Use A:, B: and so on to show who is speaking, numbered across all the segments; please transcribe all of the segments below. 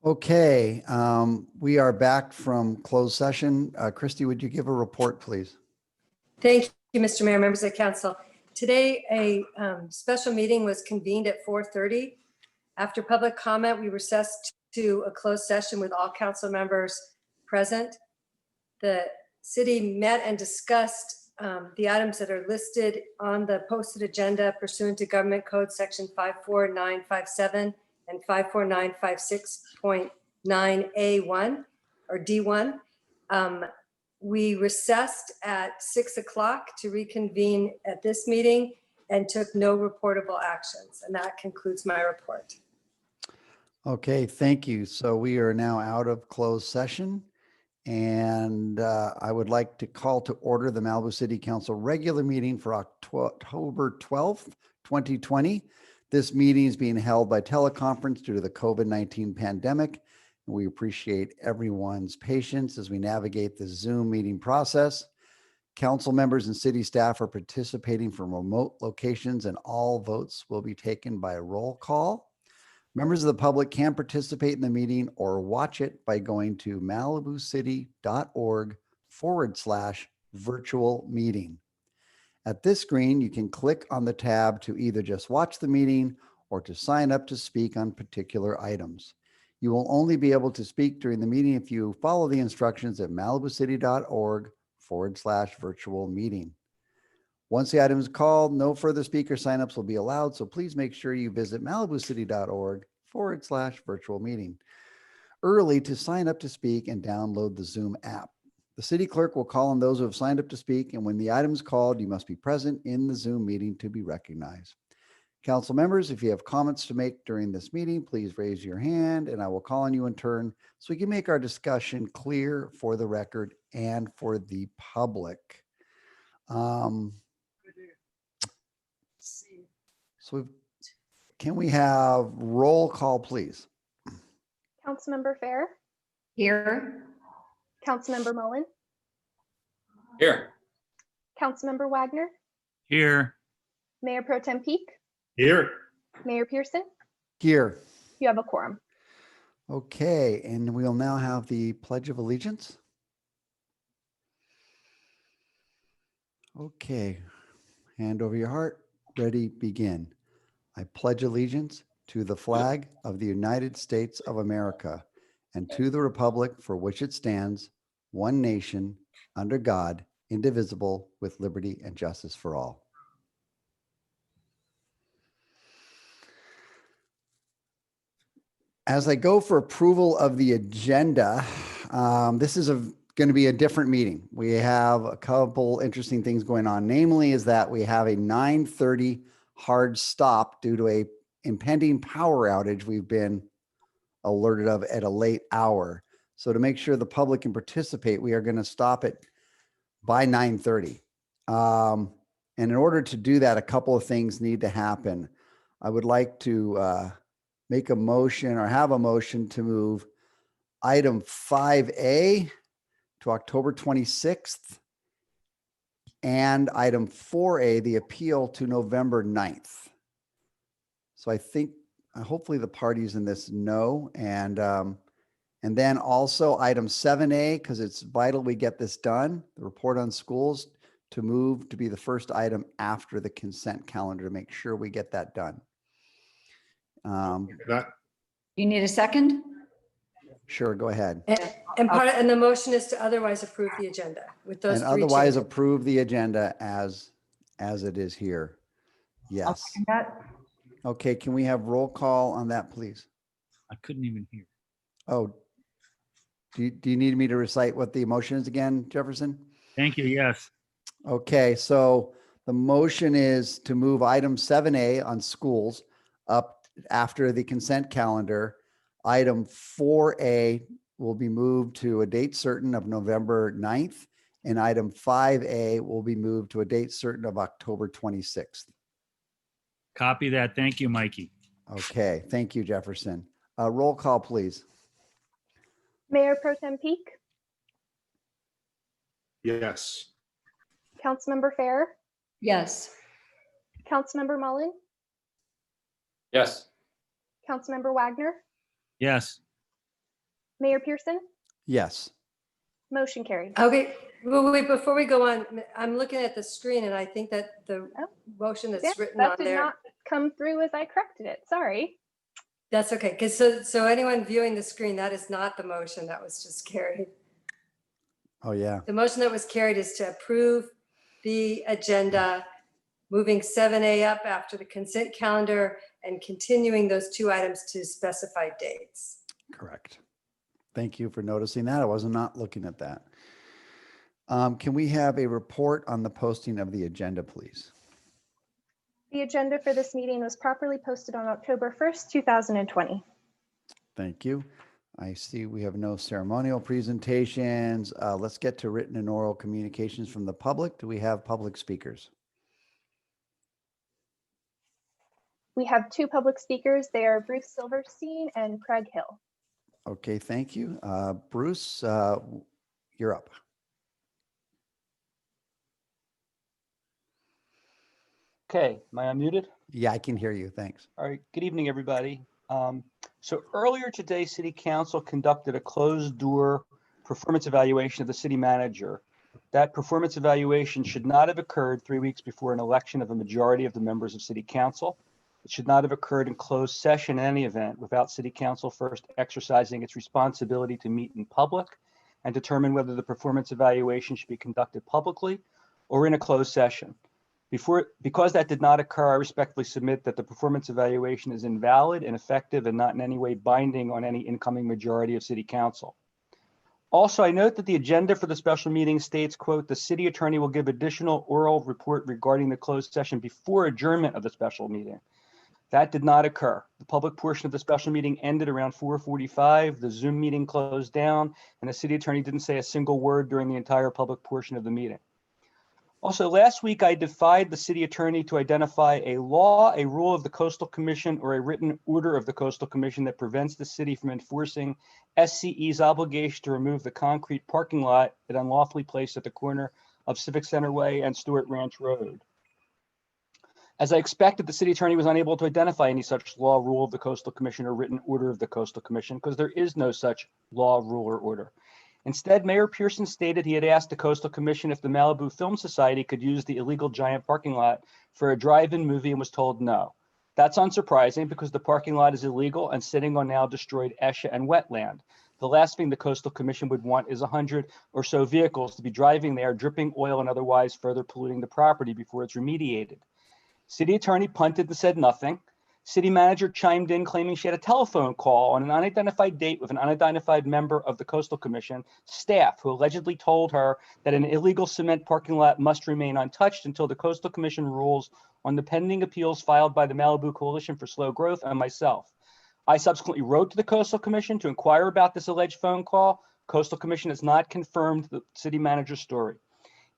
A: Okay, we are back from closed session. Christy, would you give a report, please?
B: Thank you, Mr. Mayor, members of council. Today, a special meeting was convened at 4:30. After public comment, we recessed to a closed session with all council members present. The city met and discussed the items that are listed on the posted agenda pursuant to Government Code Section 54957 and 54956.9A1 or D1. We recessed at 6 o'clock to reconvene at this meeting and took no reportable actions. And that concludes my report.
A: Okay, thank you. So we are now out of closed session. And I would like to call to order the Malibu City Council regular meeting for October 12th, 2020. This meeting is being held by teleconference due to the COVID-19 pandemic. We appreciate everyone's patience as we navigate the Zoom meeting process. Council members and city staff are participating from remote locations, and all votes will be taken by a roll call. Members of the public can participate in the meeting or watch it by going to malibucity.org/virtual meeting. At this screen, you can click on the tab to either just watch the meeting or to sign up to speak on particular items. You will only be able to speak during the meeting if you follow the instructions at malibucity.org/virtual meeting. Once the item is called, no further speaker signups will be allowed. So please make sure you visit malibucity.org/virtual meeting early to sign up to speak and download the Zoom app. The city clerk will call on those who have signed up to speak. And when the item is called, you must be present in the Zoom meeting to be recognized. Council members, if you have comments to make during this meeting, please raise your hand and I will call on you in turn so we can make our discussion clear for the record and for the public. Can we have roll call, please?
C: Councilmember Fair,
B: Here.
C: Councilmember Mullen,
D: Here.
C: Councilmember Wagner,
E: Here.
C: Mayor Pro Tem Peak,
D: Here.
C: Mayor Pearson.
A: Here.
C: You have a quorum.
A: Okay, and we'll now have the Pledge of Allegiance. Okay, hand over your heart, ready, begin. I pledge allegiance to the flag of the United States of America and to the republic for which it stands, one nation, under God, indivisible, with liberty and justice for all. As I go for approval of the agenda, this is going to be a different meeting. We have a couple interesting things going on. Namely is that we have a 9:30 hard stop due to a impending power outage we've been alerted of at a late hour. So to make sure the public can participate, we are going to stop it by 9:30. And in order to do that, a couple of things need to happen. I would like to make a motion or have a motion to move item 5A to October 26th and item 4A, the appeal, to November 9th. So I think hopefully the parties in this know. And then also item 7A, because it's vital we get this done, the report on schools, to move to be the first item after the consent calendar to make sure we get that done.
F: You need a second?
A: Sure, go ahead.
B: And the motion is to otherwise approve the agenda with those
A: And
B: three
A: otherwise
B: changes.
A: approve the agenda as it is here.
F: I'll
A: Yes.
F: second that.
A: Okay, can we have roll call on that, please?
E: I couldn't even hear.
A: Oh, do you need me to recite what the motion is again, Jefferson?
E: Thank you. Yes.
A: Okay, so the motion is to move item 7A on schools up after the consent calendar. Item 4A will be moved to a date certain of November 9th, and item 5A will be moved to a date certain of October 26th.
E: Copy that. Thank you, Mikey.
A: Okay, thank you, Jefferson. Roll call, please.
C: Mayor Pro Tem Peak,
D: Yes.
C: Councilmember Fair,
F: Yes.
C: Councilmember Mullen,
D: Yes.
C: Councilmember Wagner,
E: Yes.
C: Mayor Pearson,
A: Yes.
C: motion carried.
B: Okay, well, wait, before we go on, I'm looking at the screen and I think that the
C: Oh,
B: motion
C: Yeah,
B: that's written on
C: that did
B: there,
C: not come through as I corrected it. Sorry.
B: that's okay. Because so anyone viewing the screen, that is not the motion that was just carried.
A: Oh, yeah.
B: The motion that was carried is to approve the agenda, moving 7A up after the consent calendar and continuing those two items to specified dates.
A: Correct. Thank you for noticing that. I was not looking at that. Can we have a report on the posting of the agenda, please?
C: The agenda for this meeting was properly posted on October 1st, 2020.
A: Thank you. I see we have no ceremonial presentations. Let's get to written and oral communications from the public. Do we have public speakers?
C: We have two public speakers. They are Bruce Silverstein and Craig Hill.
A: Okay, thank you. Bruce, you're up.
G: Okay, am I unmuted?
A: Yeah, I can hear you. Thanks.
G: All right, good evening, everybody. So earlier today, City Council conducted a closed-door performance evaluation of the city manager. That performance evaluation should not have occurred 3 weeks before an election of a majority of the members of City Council. It should not have occurred in closed session in any event without City Council first exercising its responsibility to meet in public and determine whether the performance evaluation should be conducted publicly or in a closed session. Because that did not occur, I respectfully submit that the performance evaluation is invalid, ineffective, and not in any way binding on any incoming majority of City Council. Also, I note that the agenda for the special meeting states, quote, "The city attorney will give additional oral report regarding the closed session before adjournment of the special meeting." That did not occur. The public portion of the special meeting ended around 4:45. The Zoom meeting closed down, and the city attorney didn't say a single word during the entire public portion of the meeting. Also, last week, I defied the city attorney to identify a law, a rule of the Coastal Commission, or a written order of the Coastal Commission that prevents the city from enforcing SCE's obligation to remove the concrete parking lot it unlawfully placed at the corner of Civic Center Way and Stewart Ranch Road. As I expected, the city attorney was unable to identify any such law, rule of the Coastal Commission, or written order of the Coastal Commission because there is no such law, rule, or order. Instead, Mayor Pearson stated he had asked the Coastal Commission if the Malibu Film Society could use the illegal giant parking lot for a drive-in movie and was told no. That's unsurprising because the parking lot is illegal and sitting on now destroyed ESHA and wetland. The last thing the Coastal Commission would want is 100 or so vehicles to be driving there, dripping oil and otherwise further polluting the property before it's remediated. City attorney punted and said nothing. City manager chimed in claiming she had a telephone call on an unidentified date with an unidentified member of the Coastal Commission staff who allegedly told her that an illegal cement parking lot must remain untouched until the Coastal Commission rules on the pending appeals filed by the Malibu Coalition for Slow Growth and myself. I subsequently wrote to the Coastal Commission to inquire about this alleged phone call. Coastal Commission has not confirmed the city manager's story.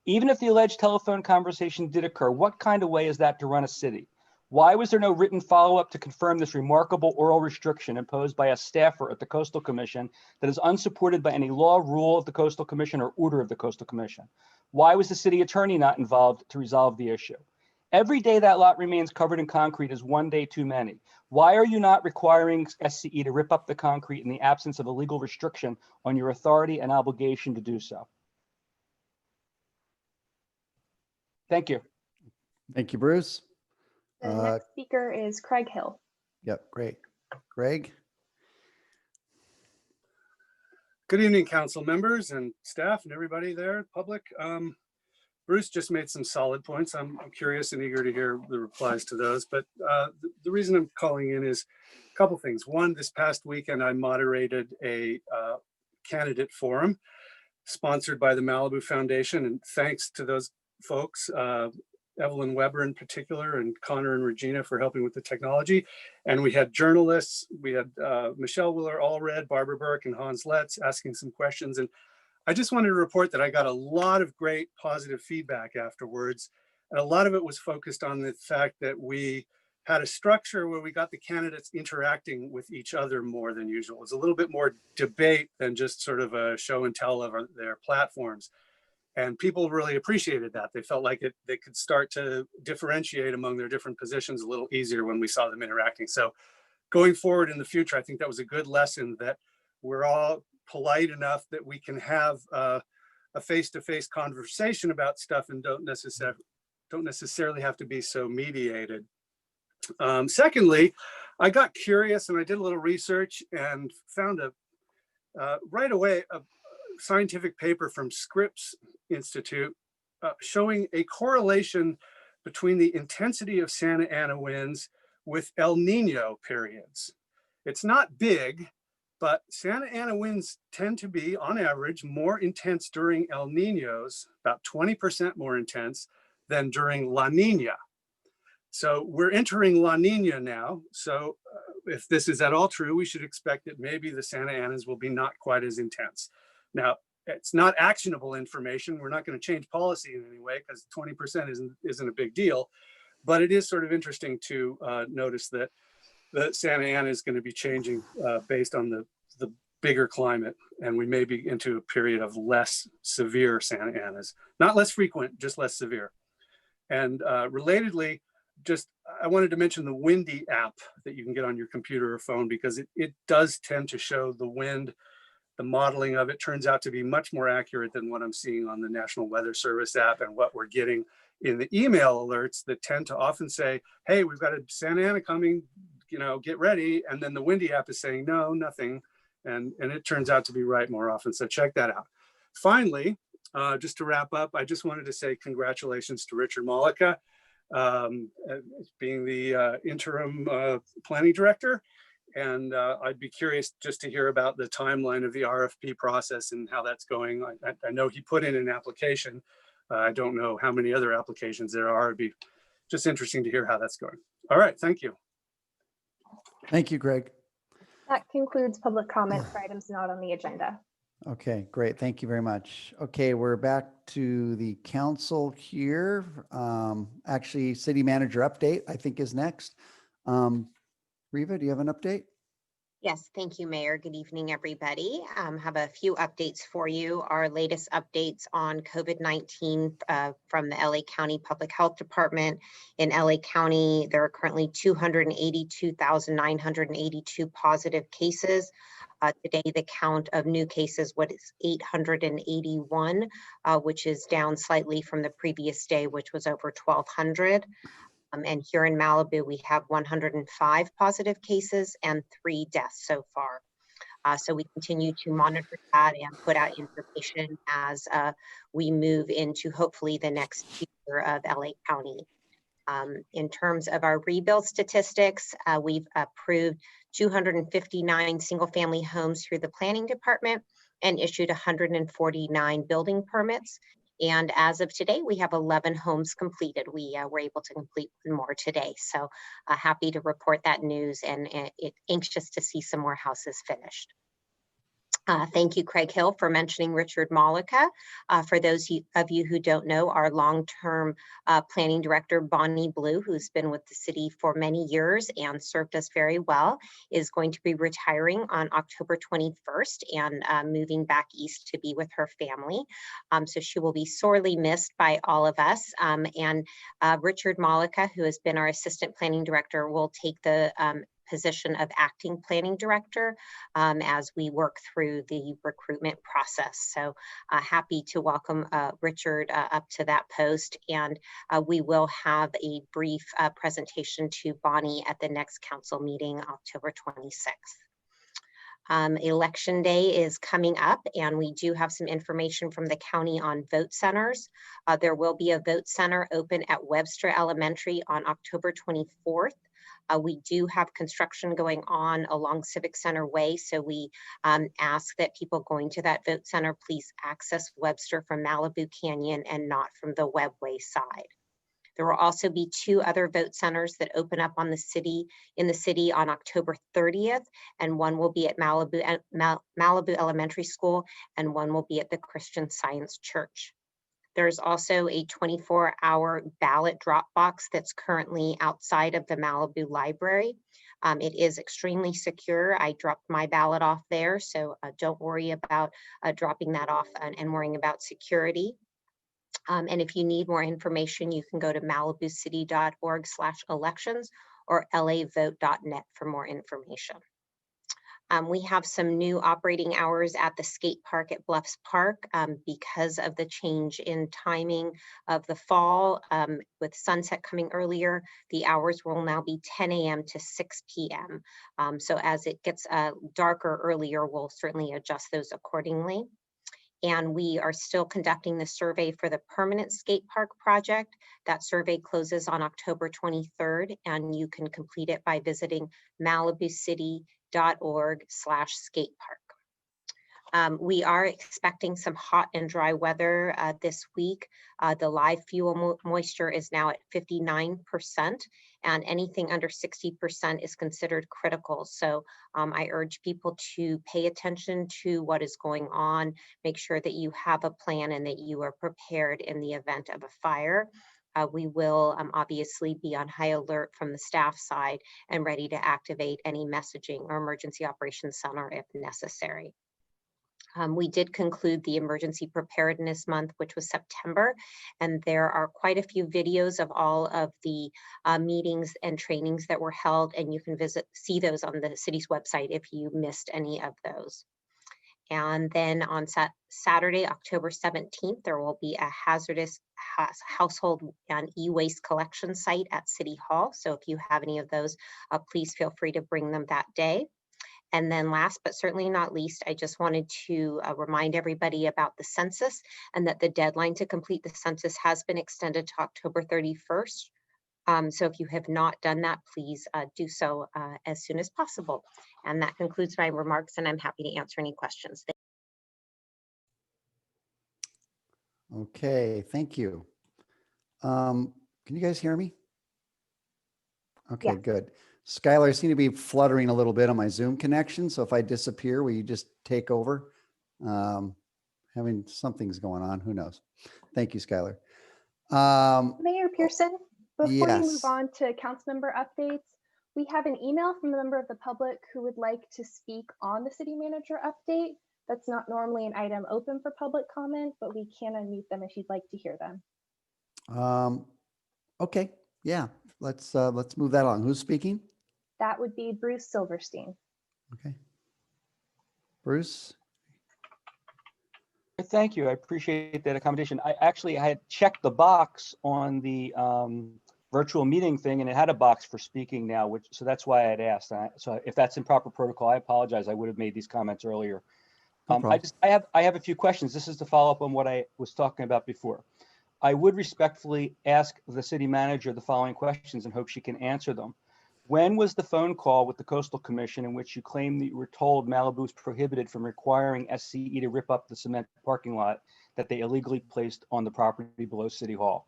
G: Even if the alleged telephone conversation did occur, what kind of way is that to run a city? Why was there no written follow-up to confirm this remarkable oral restriction imposed by a staffer at the Coastal Commission that is unsupported by any law, rule of the Coastal Commission, or order of the Coastal Commission? Why was the city attorney not involved to resolve the issue? Every day that lot remains covered in concrete is one day too many. Why are you not requiring SCE to rip up the concrete in the absence of a legal restriction on your authority and obligation to do so? Thank you.
A: Thank you, Bruce.
C: The next speaker is Craig Hill.
A: Yep, great. Greg?
H: Good evening, council members and staff and everybody there, public. Bruce just made some solid points. I'm curious and eager to hear the replies to those. But the reason I'm calling in is a couple things. One, this past weekend, I moderated a candidate forum sponsored by the Malibu Foundation. And thanks to those folks, Evelyn Weber in particular, and Connor and Regina for helping with the technology. And we had journalists, we had Michelle Willer-Allred, Barbara Burke, and Hans Letts asking some questions. And I just wanted to report that I got a lot of great positive feedback afterwards. And a lot of it was focused on the fact that we had a structure where we got the candidates interacting with each other more than usual. It was a little bit more debate than just sort of a show and tell of their platforms. And people really appreciated that. They felt like they could start to differentiate among their different positions a little easier when we saw them interacting. So going forward in the future, I think that was a good lesson that we're all polite enough that we can have a face-to-face conversation about stuff and don't necessarily have to be so mediated. Secondly, I got curious and I did a little research and found right away a scientific paper from Scripps Institute showing a correlation between the intensity of Santa Ana winds with El Nino periods. It's not big, but Santa Ana winds tend to be, on average, more intense during El Ninos, about 20% more intense than during La Nina. So we're entering La Nina now. So if this is at all true, we should expect that maybe the Santa Anas will be not quite as intense. Now, it's not actionable information. We're not going to change policy in any way because 20% isn't a big deal. But it is sort of interesting to notice that the Santa Ana is going to be changing based on the bigger climate. And we may be into a period of less severe Santa Anas. Not less frequent, just less severe. And relatedly, I wanted to mention the Windy app that you can get on your computer or phone, because it does tend to show the wind. The modeling of it turns out to be much more accurate than what I'm seeing on the National Weather Service app and what we're getting in the email alerts that tend to often say, hey, we've got a Santa Ana coming, get ready. And then the Windy app is saying, no, nothing. And it turns out to be right more often. So check that out. Finally, just to wrap up, I just wanted to say congratulations to Richard Malika, being the interim planning director. And I'd be curious just to hear about the timeline of the RFP process and how that's going. I know he put in an application. I don't know how many other applications there are. It'd be just interesting to hear how that's going. All right, thank you.
A: Thank you, Greg.
C: That concludes public comment for items not on the agenda.
A: Okay, great. Thank you very much. Okay, we're back to the council here. Actually, city manager update, I think, is next. Riva, do you have an update?
I: Yes, thank you, Mayor. Good evening, everybody. Have a few updates for you. Our latest updates on COVID-19 from the LA County Public Health Department. In LA County, there are currently 282,982 positive cases. Today, the count of new cases was 881, which is down slightly from the previous day, which was over 1,200. And here in Malibu, we have 105 positive cases and 3 deaths so far. So we continue to monitor that and put out information as we move into hopefully the next year of LA County. In terms of our rebuild statistics, we've approved 259 single-family homes through the planning department and issued 149 building permits. And as of today, we have 11 homes completed. We were able to complete 1 more today. So happy to report that news and anxious to see some more houses finished. Thank you, Craig Hill, for mentioning Richard Malika. For those of you who don't know, our long-term planning director, Bonnie Blue, who's been with the city for many years and served us very well, is going to be retiring on October 21st and moving back east to be with her family. So she will be sorely missed by all of us. And Richard Malika, who has been our assistant planning director, will take the position of acting planning director as we work through the recruitment process. So happy to welcome Richard up to that post, and we will have a brief presentation to Bonnie at the next council meeting, October 26th. Election day is coming up, and we do have some information from the county on vote centers. There will be a vote center open at Webster Elementary on October 24th. We do have construction going on along Civic Center Way, so we ask that people going to that vote center please access Webster from Malibu Canyon and not from the Webway side. There will also be 2 other vote centers that open up on the city on October 30th, and one will be at Malibu Elementary School, and one will be at the Christian Science Church. There's also a 24-hour ballot drop box that's currently outside of the Malibu Library. It is extremely secure. I dropped my ballot off there, so don't worry about dropping that off and worrying about security. And if you need more information, you can go to malibucity.org/elections or lavote.net for more information. We have some new operating hours at the skate park at Bluffs Park because of the change in timing of the fall. With sunset coming earlier, the hours will now be 10 a.m. to 6 p.m. So as it gets darker earlier, we'll certainly adjust those accordingly. And we are still conducting the survey for the permanent skate park project. That survey closes on October 23rd, and you can complete it by visiting malibucity.org/skatepark. We are expecting some hot and dry weather this week. The live fuel moisture is now at 59%, and anything under 60% is considered critical. So I urge people to pay attention to what is going on, make sure that you have a plan and that you are prepared in the event of a fire. We will obviously be on high alert from the staff side and ready to activate any messaging or emergency operations center if necessary. We did conclude the emergency preparedness month, which was September, and there are quite a few videos of all of the meetings and trainings that were held, and you can see those on the city's website if you missed any of those. And then on Saturday, October 17th, there will be a hazardous household and e-waste collection site at City Hall. So if you have any of those, please feel free to bring them that day. And then last but certainly not least, I just wanted to remind everybody about the census and that the deadline to complete the census has been extended to October 31st. So if you have not done that, please do so as soon as possible. And that concludes my remarks, and I'm happy to answer any questions.
A: Okay, thank you. Can you guys hear me? Okay,
C: Yeah.
A: good. Skylar, I seem to be fluttering a little bit on my Zoom connection. So if I disappear, will you just take over? Having something's going on, who knows? Thank you, Skylar.
C: Mayor Pearson, before you move
A: yes.
C: on to council member updates, we have an email from a member of the public who would like to speak on the city manager update. That's not normally an item open for public comment, but we can unmute them if you'd like to hear them.
A: Okay, yeah, let's move that along. Who's speaking?
C: That would be Bruce Silverstein.
A: Okay. Bruce?
G: Thank you. I appreciate that accommodation. I had checked the box on the virtual meeting thing, and it had a box for speaking now, so that's why I had asked. So if that's in proper protocol, I apologize. I would have made these comments earlier.
A: No problem.
G: I have a few questions. This is to follow up on what I was talking about before. I would respectfully ask the city manager the following questions and hope she can answer them. When was the phone call with the Coastal Commission in which you claimed that you were told Malibu is prohibited from requiring SCE to rip up the cement parking lot that they illegally placed on the property below City Hall?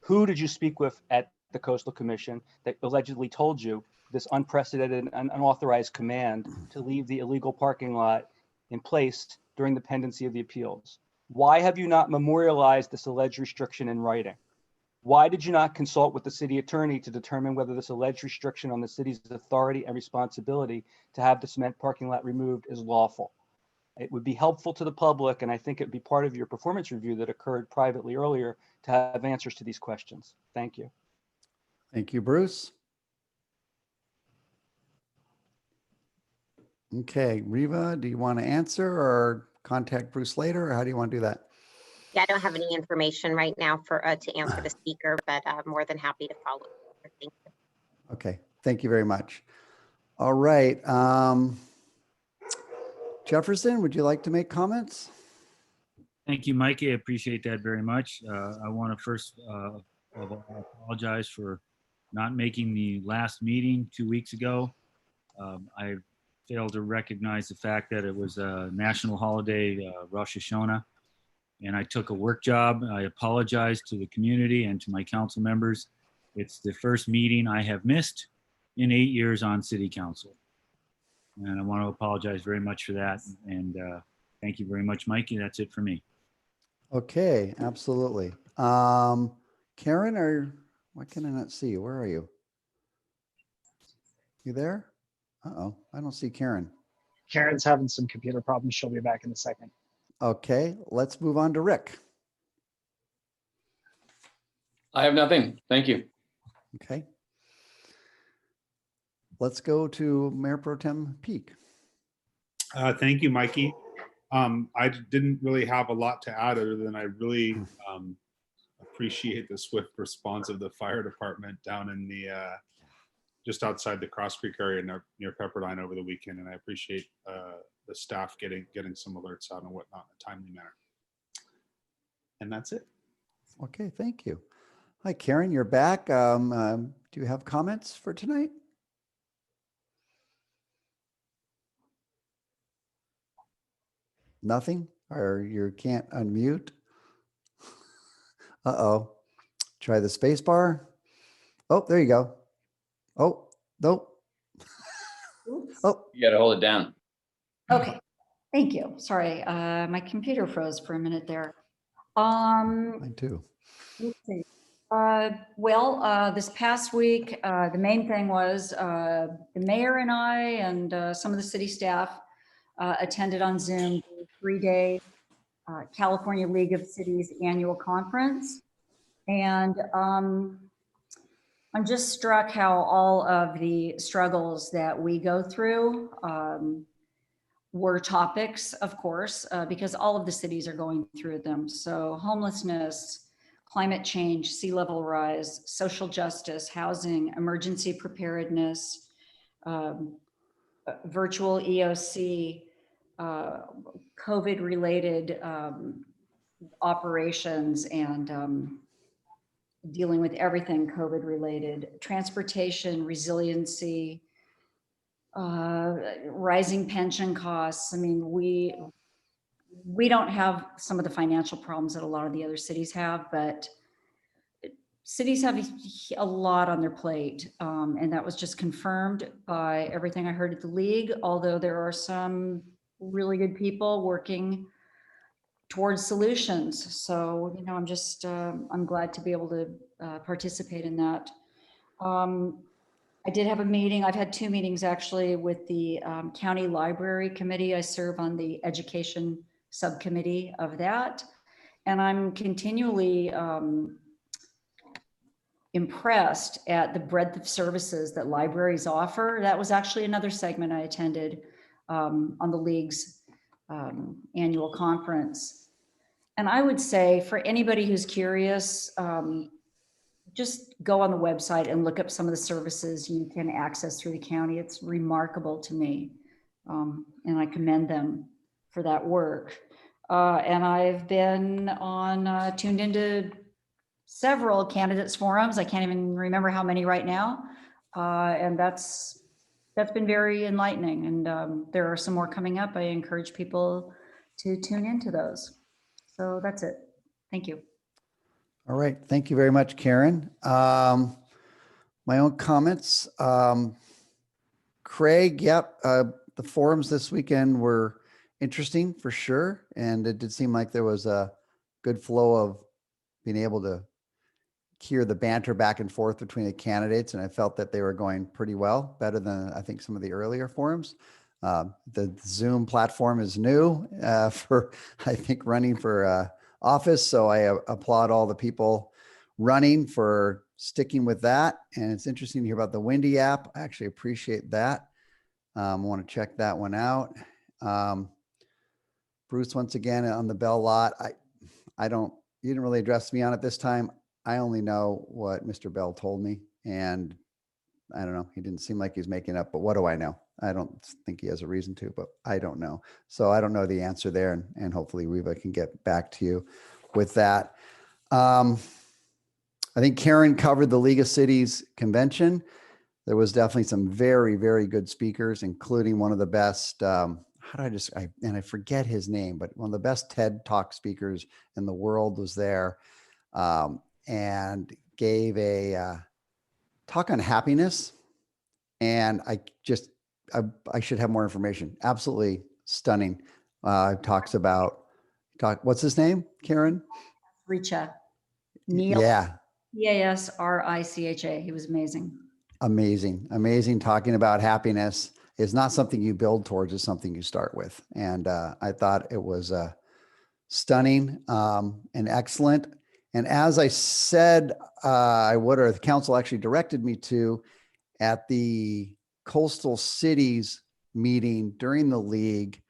G: Who did you speak with at the Coastal Commission that allegedly told you this unprecedented and unauthorized command to leave the illegal parking lot in place during the pendency of the appeals? Why have you not memorialized this alleged restriction in writing? Why did you not consult with the city attorney to determine whether this alleged restriction on the city's authority and responsibility to have the cement parking lot removed is lawful? It would be helpful to the public, and I think it would be part of your performance review that occurred privately earlier to have answers to these questions. Thank you.
A: Thank you, Bruce. Okay, Riva, do you want to answer or contact Bruce later, or how do you want to do that?
I: Yeah, I don't have any information right now for to answer the speaker, but I'm more than happy to follow up. Thank you.
A: Okay, thank you very much. All right. Jefferson, would you like to make comments?
E: Thank you, Mikey. I appreciate that very much. I want to first of all apologize for not making the last meeting 2 weeks ago. I failed to recognize the fact that it was a national holiday, Rosh Hashanah, and I took a work job. I apologize to the community and to my council members. It's the first meeting I have missed in 8 years on city council. And I want to apologize very much for that. And thank you very much, Mikey. That's it for me.
A: Okay, absolutely. Karen, why can I not see you? Where are you? You there? Uh-oh, I don't see Karen.
J: Karen's having some computer problems. She'll be back in a second.
A: Okay, let's move on to Rick.
D: I have nothing. Thank you.
A: Okay. Let's go to Mayor Pro Tem Peak.
K: Thank you, Mikey. I didn't really have a lot to add other than I really appreciate the swift response of the fire department down in the just outside the Cross Creek area near Pepperdine over the weekend, and I appreciate the staff getting some alerts out and whatnot in a timely manner. And that's it.
A: Okay, thank you. Hi, Karen, you're back. Do you have comments for tonight? Nothing? Or you can't unmute? Uh-oh. Try the space bar. Oh, there you go. Oh, nope. Oh,
D: You gotta hold it down.
F: Okay, thank you. Sorry, my computer froze for a minute there.
A: mine too.
F: Let's see. This past week, the main thing was the mayor and I and some of the city staff attended on Zoom the 3-day California League of Cities annual conference. And I'm just struck how all of the struggles that we go through were topics, of course, because all of the cities are going through them. So homelessness, climate change, sea level rise, social justice, housing, emergency preparedness, virtual EOC, COVID-related operations, and dealing with everything COVID-related, transportation, resiliency, rising pension costs. I mean, we don't have some of the financial problems that a lot of the other cities have, but cities have a lot on their plate. And that was just confirmed by everything I heard at the league, although there are some really good people working towards solutions. So, you know, I'm just, I'm glad to be able to participate in that. I did have a meeting. I've had 2 meetings actually with the county library committee. I serve on the education subcommittee of that. And I'm continually impressed at the breadth of services that libraries offer. That was actually another segment I attended on the league's annual conference. And I would say for anybody who's curious, just go on the website and look up some of the services you can access through the county. It's remarkable to me. And I commend them for that work. And I've been on tuned into several candidates forums. I can't even remember how many right now. And that's been very enlightening. And there are some more coming up. I encourage people to tune into those. So that's it. Thank you.
A: All right. Thank you very much, Karen. My own comments. Craig, yep. The forums this weekend were interesting for sure. And it did seem like there was a good flow of being able to hear the banter back and forth between the candidates. And I felt that they were going pretty well, better than I think some of the earlier forums. The Zoom platform is new for, I think, running for office. So I applaud all the people running for sticking with that. And it's interesting to hear about the Windy app. I actually appreciate that. I want to check that one out. Bruce, once again, on the Bell lot, you didn't really address me on it this time. I only know what Mr. Bell told me, and I don't know. He didn't seem like he's making up, but what do I know? I don't think he has a reason to, but I don't know. So I don't know the answer there, and hopefully Reva can get back to you with that. I think Karen covered the League of Cities convention. There was definitely some very, very good speakers, including one of the best, I forget his name, but one of the best TED Talk speakers in the world was there, and gave a talk on happiness. And I should have more information. Absolutely stunning. Talks about, what's his name, Karen?
F: Richa. Neil.
A: Yeah.
F: Neil. He was amazing.
A: Amazing. Talking about happiness is not something you build towards, it's something you start with. And I thought it was stunning and excellent. And as I said, I would, or the council actually directed me to, at the Coastal Cities meeting during the league,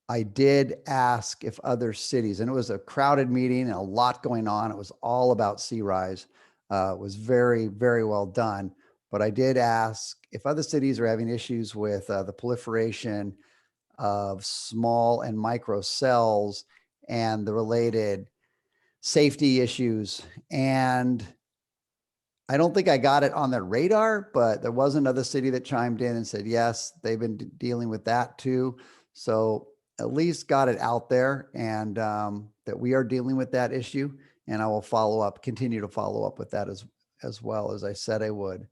A: I did ask if other cities, and it was a crowded meeting and a lot going on. It was all about sea rise. It was very, very well done. But I did ask if other cities are having issues with the proliferation of small and micro cells and the related safety issues. And I don't think I got it on their radar, but there was another city that chimed in and said, yes, they've been dealing with that too. So at least got it out there, and that we are dealing with that issue. And I will continue to follow up with that as well, as I said I would.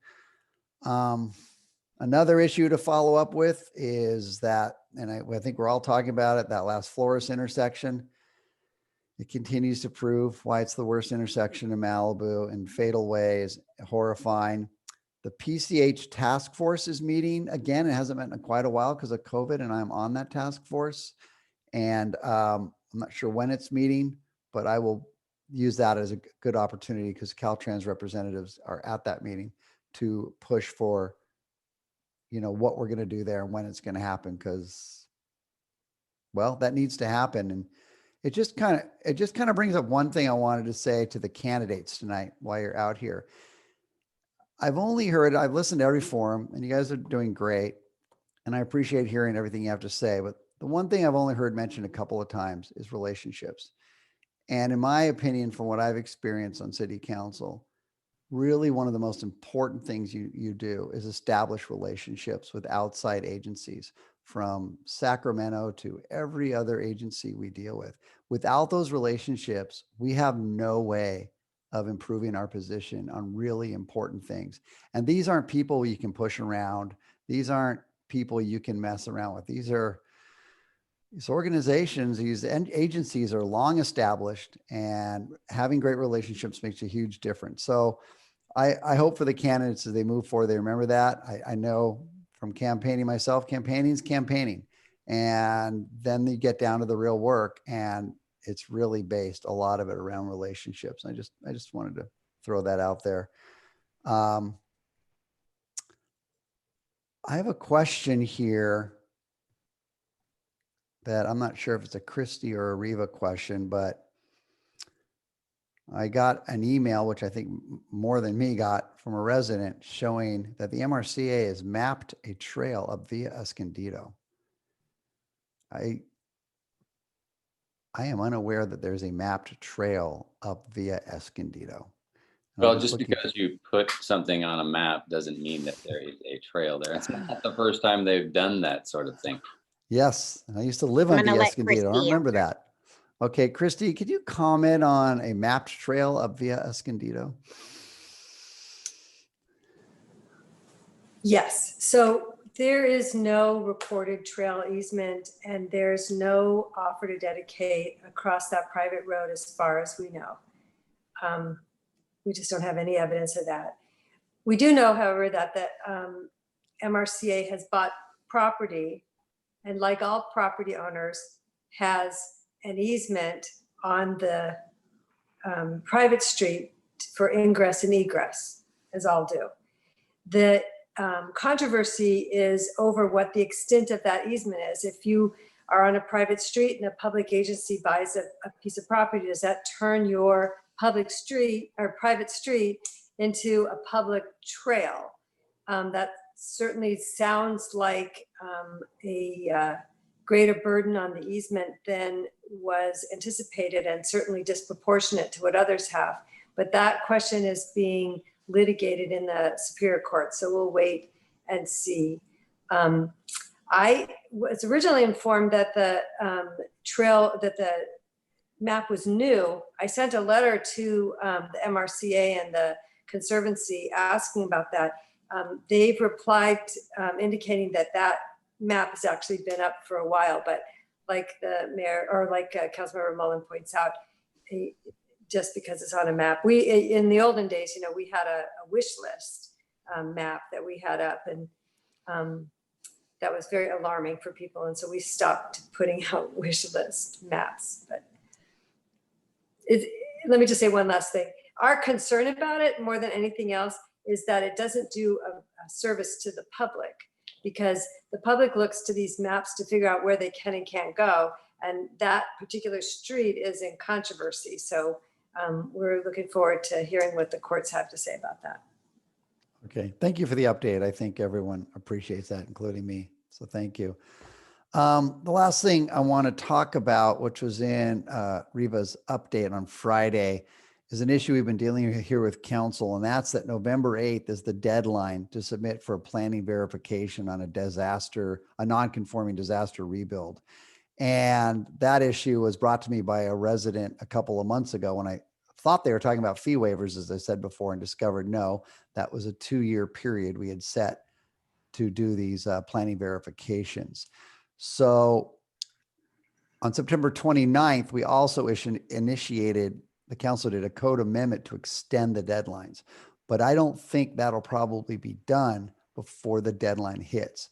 A: Another issue to follow up with is that, and I think we're all talking about it, that last Flores intersection. It continues to prove why it's the worst intersection in Malibu in fatal ways, horrifying. The PCH task force is meeting again. It hasn't met in quite a while because of COVID, and I'm on that task force. And I'm not sure when it's meeting, but I will use that as a good opportunity because Caltrans representatives are at that meeting to push for, what we're going to do there and when it's going to happen. Because, well, that needs to happen. And it just kind of brings up one thing I wanted to say to the candidates tonight while you're out here. I've listened to every forum, and you guys are doing great. And I appreciate hearing everything you have to say. But the one thing I've only heard mentioned a couple of times is relationships. And in my opinion, from what I've experienced on city council, really one of the most important things you do is establish relationships with outside agencies, from Sacramento to every other agency we deal with. Without those relationships, we have no way of improving our position on really important things. And these aren't people you can push around. These aren't people you can mess around with. These organizations, these agencies are long established, and having great relationships makes a huge difference. So I hope for the candidates as they move forward, they remember that. I know from campaigning myself, campaigning is campaigning. And then you get down to the real work, and it's really based a lot of it around relationships. I just wanted to throw that out there. I have a question here that I'm not sure if it's a Christy or a Riva question, but I got an email, which I think more than me got, from a resident showing that the MRCA has mapped a trail up via Escondido. I am unaware that there's a mapped trail up via Escondido. And
L: Well, just because you put something on a map doesn't mean that there is a trail there. It's not the first time they've done that sort of thing.
A: Yes, I used to live on the Escondido. I don't remember that. Okay, Christy, could you comment on a mapped trail up via Escondido?
B: Yes, so there is no recorded trail easement, and there's no offer to dedicate across that private road as far as we know. We just don't have any evidence of that. We do know, however, that the MRCA has bought property, and like all property owners, has an easement on the private street for ingress and egress, as all do. The controversy is over what the extent of that easement is. If you are on a private street and a public agency buys a piece of property, does that turn your public street or private street into a public trail? That certainly sounds like a greater burden on the easement than was anticipated, and certainly disproportionate to what others have. But that question is being litigated in the Superior Court, so we'll wait and see. I was originally informed that the the map was new. I sent a letter to the MRCA and the Conservancy asking about that. They've replied indicating that that map has actually been up for a while, but like the mayor, or like Councilmember Mullen points out, just because it's on a map. In the olden days, we had a wish list map that we had up, and that was very alarming for people. And so we stopped putting out wish list maps. But let me just say one last thing. Our concern about it, more than anything else, is that it doesn't do a service to the public. because the public looks to these maps to figure out where they can and can't go. And that particular street is in controversy. So we're looking forward to hearing what the courts have to say about that.
A: Okay, thank you for the update. I think everyone appreciates that, including me. So thank you. The last thing I want to talk about, which was in Reva's update on Friday, is an issue we've been dealing with here with council, and that's that November 8th is the deadline to submit for a planning verification on a non-conforming disaster rebuild. And that issue was brought to me by a resident a couple of months ago when I thought they were talking about fee waivers, as I said before, and discovered no, that was a 2-year period we had set to do these planning verifications. So on September 29th, we also initiated, the council did a code amendment to extend the deadlines, but I don't think that'll probably be done before the deadline hits.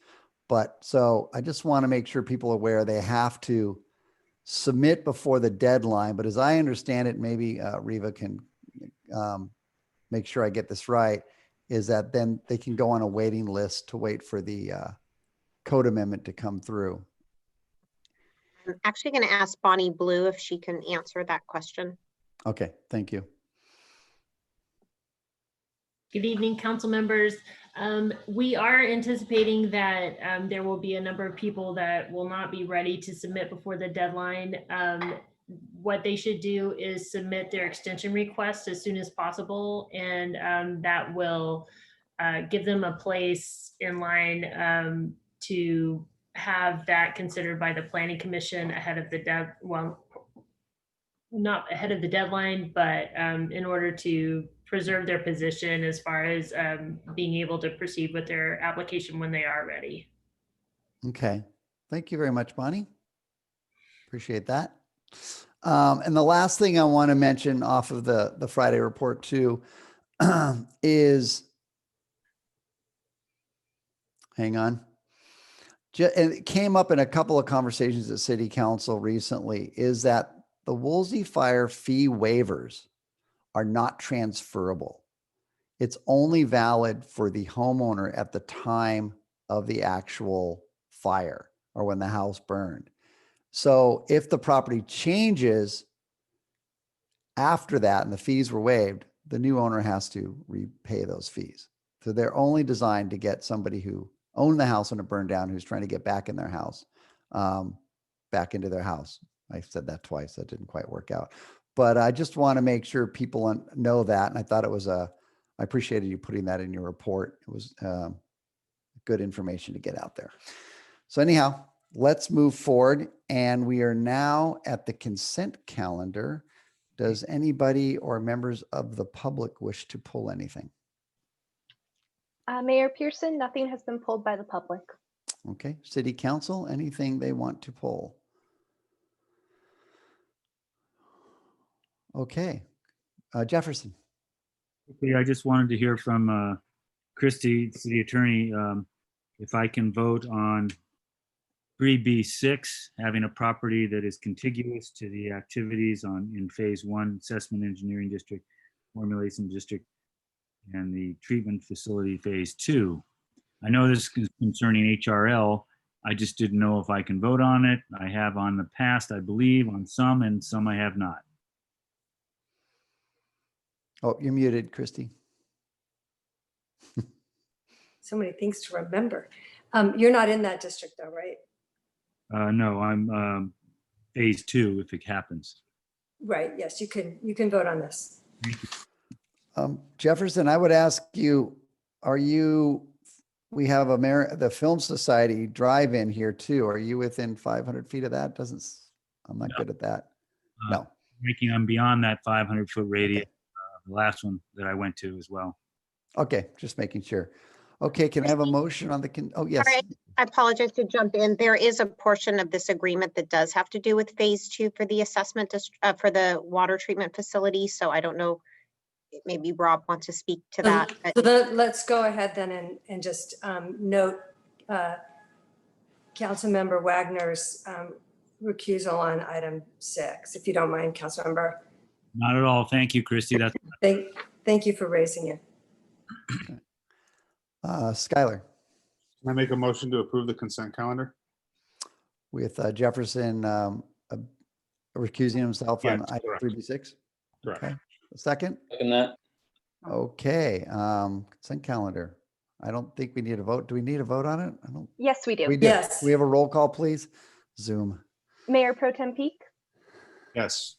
A: But so I just want to make sure people are aware they have to submit before the deadline. But as I understand it, maybe Reva can make sure I get this right, is that then they can go on a waiting list to wait for the code amendment to come through.
I: I'm actually going to ask Bonnie Blue if she can answer that question.
A: Okay, thank you.
M: Good evening, council members. We are anticipating that there will be a number of people that will not be ready to submit before the deadline. What they should do is submit their extension request as soon as possible, and that will give them a place in line to have that considered by the planning commission ahead of the not ahead of the deadline, but in order to preserve their position as far as being able to proceed with their application when they are ready.
A: Okay, thank you very much, Bonnie. Appreciate that. And the last thing I want to mention off of the Friday report too is, hang on. And it came up in a couple of conversations at City Council recently, is that the Woolsey Fire fee waivers are not transferable. It's only valid for the homeowner at the time of the actual fire or when the house burned. So if the property changes after that and the fees were waived, the new owner has to repay those fees. So they're only designed to get somebody who owned the house when it burned down, who's trying to get back in their house, back into their house. I said that twice. That didn't quite work out. But I just want to make sure people know that. And I thought it was I appreciated you putting that in your report. It was good information to get out there. So anyhow, let's move forward. And we are now at the consent calendar. Does anybody or members of the public wish to pull anything?
C: Mayor Pearson, nothing has been pulled by the public.
A: Okay, City Council, anything they want to pull? Okay, Jefferson.
E: Okay, I just wanted to hear from Christy, City Attorney, if I can vote on 3B6, having a property that is contiguous to the activities in Phase 1 Assessment Engineering District, Formulation District, and the Treatment Facility Phase 2. I know this is concerning HRL. I just didn't know if I can vote on it. I have on the past, I believe, on some, and some I have not.
A: Oh, you're muted, Christy.
B: So many things to remember. You're not in that district though, right?
E: No, I'm Phase 2 if it happens.
B: Right, yes, you can vote on this.
A: Jefferson, I would ask you, we have the Film Society drive-in here too. Are you within 500 feet of that? I'm not good at that. No.
E: I'm beyond that 500-foot radius, the last one that I went to as well.
A: Okay, just making sure. Okay, can I have a motion on oh, yes.
I: All right, I apologize to jump in. There is a portion of this agreement that does have to do with Phase 2 for the assessment for the water treatment facility. So I don't know, maybe Rob wants to speak to that.
B: So let's go ahead then and just note Councilmember Wagner's recusal on item 6, if you don't mind, Councilmember.
E: Not at all. Thank you, Christy.
B: Thank you for raising it.
A: Skylar.
K: Can I make a motion to approve the consent calendar?
A: With Jefferson recusing himself on
K: Yes,
A: item
K: correct.
A: 3B6.
K: Correct.
A: Okay, a second.
L: Second that.
A: Okay, consent calendar. I don't think we need a vote. Do we need a vote on it? I don't.
C: Yes, we do.
A: We do.
B: Yes.
A: We have a roll call, please. Zoom.
C: Mayor Pro Tem Peak,
K: Yes.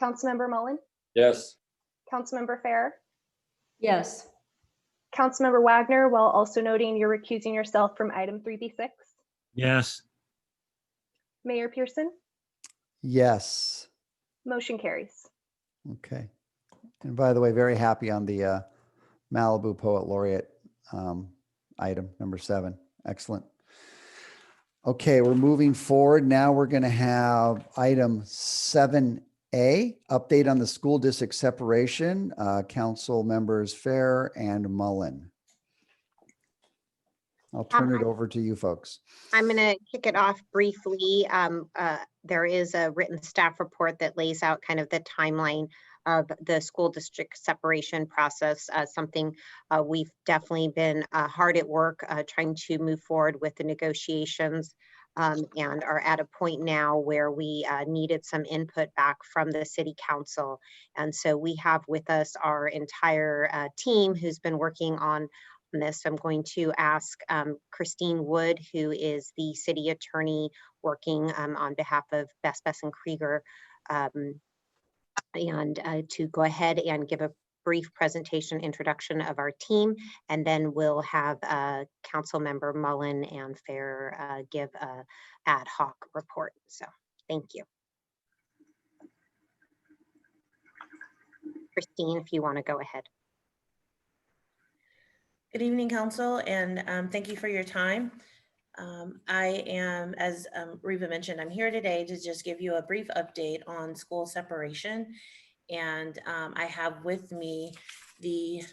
C: Councilmember Mullen,
L: Yes.
C: Councilmember Fair,
F: Yes.
C: Councilmember Wagner, while also noting you're recusing yourself from item 3B6.
E: Yes.
C: Mayor Pearson,
A: Yes.
C: motion carries.
A: Okay. And by the way, very happy on the Malibu Poet Laureate item number 7. Excellent. Okay, we're moving forward. Now we're going to have item 7A, update on the school district separation. Council members Fair and Mullen. I'll turn it over to you folks.
I: I'm going to kick it off briefly. There is a written staff report that lays out kind of the timeline of the school district separation process, something we've definitely been hard at work trying to move forward with the negotiations, and are at a point now where we needed some input back from the city council. And so we have with us our entire team who's been working on this. I'm going to ask Christine Wood, who is the city attorney working on behalf of Best and Krieger, and to go ahead and give a brief presentation introduction of our team, and then we'll have Council Member Mullen and Fair give a ad hoc report. So thank you. Christine, if you want to go ahead.
N: Good evening, Council, and thank you for your time. I am, as Reva mentioned, I'm here today to just give you a brief update on school separation. And I have with me the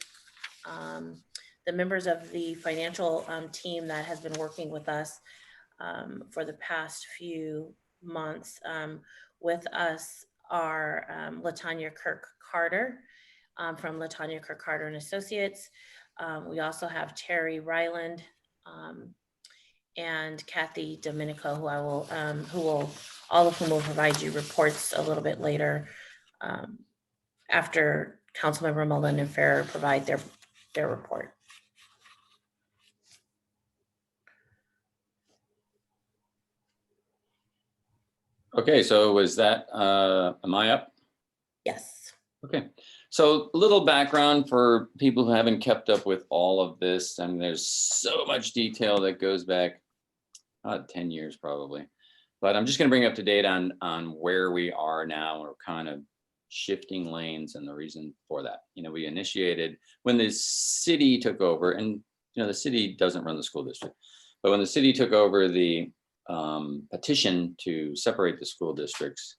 N: members of the financial team that has been working with us for the past few months. With us are LaTanya Kirk Carter from LaTanya Kirk Carter and Associates. We also have Terry Ryland and Kathy Domenico, who all of whom will provide you reports a little bit later after Councilmember Mullen and Fair provide their report.
L: Okay, so was that, am I up?
N: Yes.
L: Okay, so a little background for people who haven't kept up with all of this. I mean, there's so much detail that goes back 10 years probably, but I'm just going to bring you up to date on where we are now. We're kind of shifting lanes, and the reason for that, we initiated when the city took over, and the city doesn't run the school district, but when the city took over the petition to separate the school districts,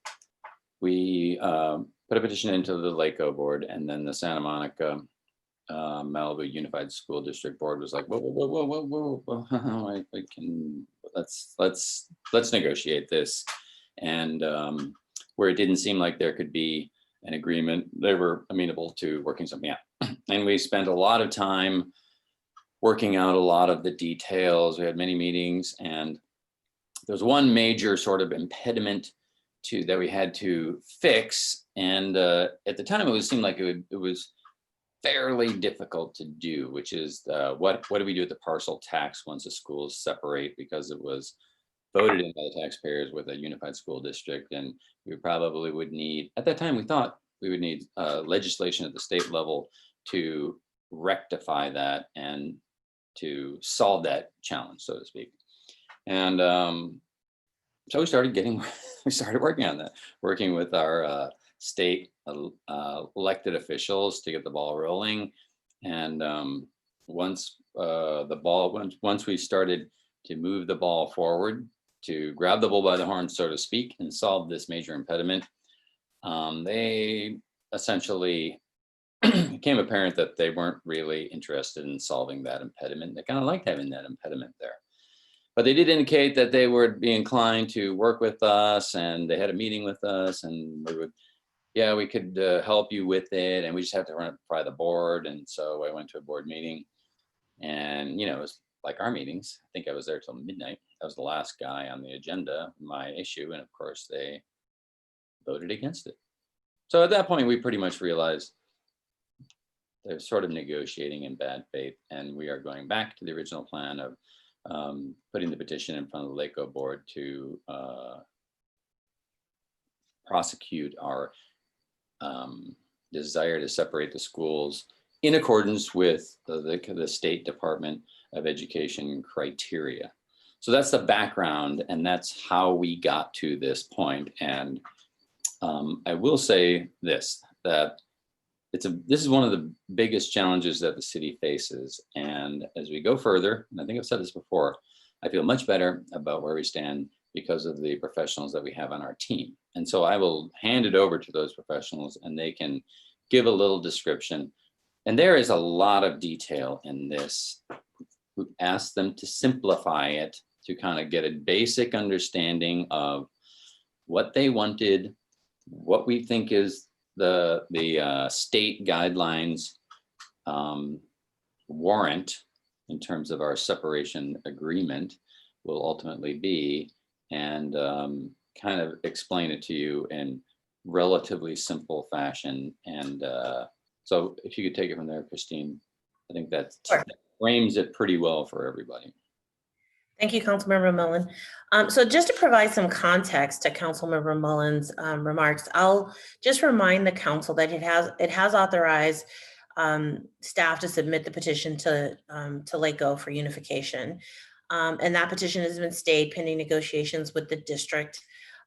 L: we put a petition into the Laco board, and then the Santa Monica Malibu Unified School District Board was like, whoa, let's negotiate this. And where it didn't seem like there could be an agreement, they were amenable to working something out. And we spent a lot of time working out a lot of the details. We had many meetings, and there's one major sort of impediment that we had to fix. And at the time, it seemed like it was fairly difficult to do, which is what do we do with the parcel tax once the schools separate, because it was voted in by the taxpayers with a unified school district. And we probably would need, at that time, we thought we would need legislation at the state level to rectify that and to solve that challenge, so to speak. And so we started working on that, working with our state elected officials to get the ball rolling. And once we started to move the ball forward, to grab the bull by the horn, so to speak, and solve this major impediment, they essentially became apparent that they weren't really interested in solving that impediment. They kind of liked having that impediment there. But they did indicate that they would be inclined to work with us, and they had a meeting with us, and we could help you with it, and we just have to run it by the board. And so I went to a board meeting, and it was like our meetings. I think I was there till midnight. I was the last guy on the agenda, my issue, and of course they voted against it. So at that point, we pretty much realized they're sort of negotiating in bad faith, and we are going back to the original plan of putting the petition in front of the LACO board to prosecute our desire to separate the schools in accordance with the State Department of Education criteria. So that's the background, and that's how we got to this point. And I will say this, that this is one of the biggest challenges that the city faces. And as we go further, and I think I've said this before, I feel much better about where we stand because of the professionals that we have on our team. And so I will hand it over to those professionals and they can give a little description. And there is a lot of detail in this. We asked them to simplify it to kind of get a basic understanding of what they wanted, what we think is the state guidelines warrant in terms of our separation agreement will ultimately be, and kind of explain it to you in relatively simple fashion. And so if you could take it from there, Christine, I think that frames it pretty well for everybody.
N: Thank you, Councilmember Mullen. So just to provide some context to Councilmember Mullen's remarks, I'll just remind the council that it has authorized staff to submit the petition to LACO for unification. And that petition has been stayed pending negotiations with the district.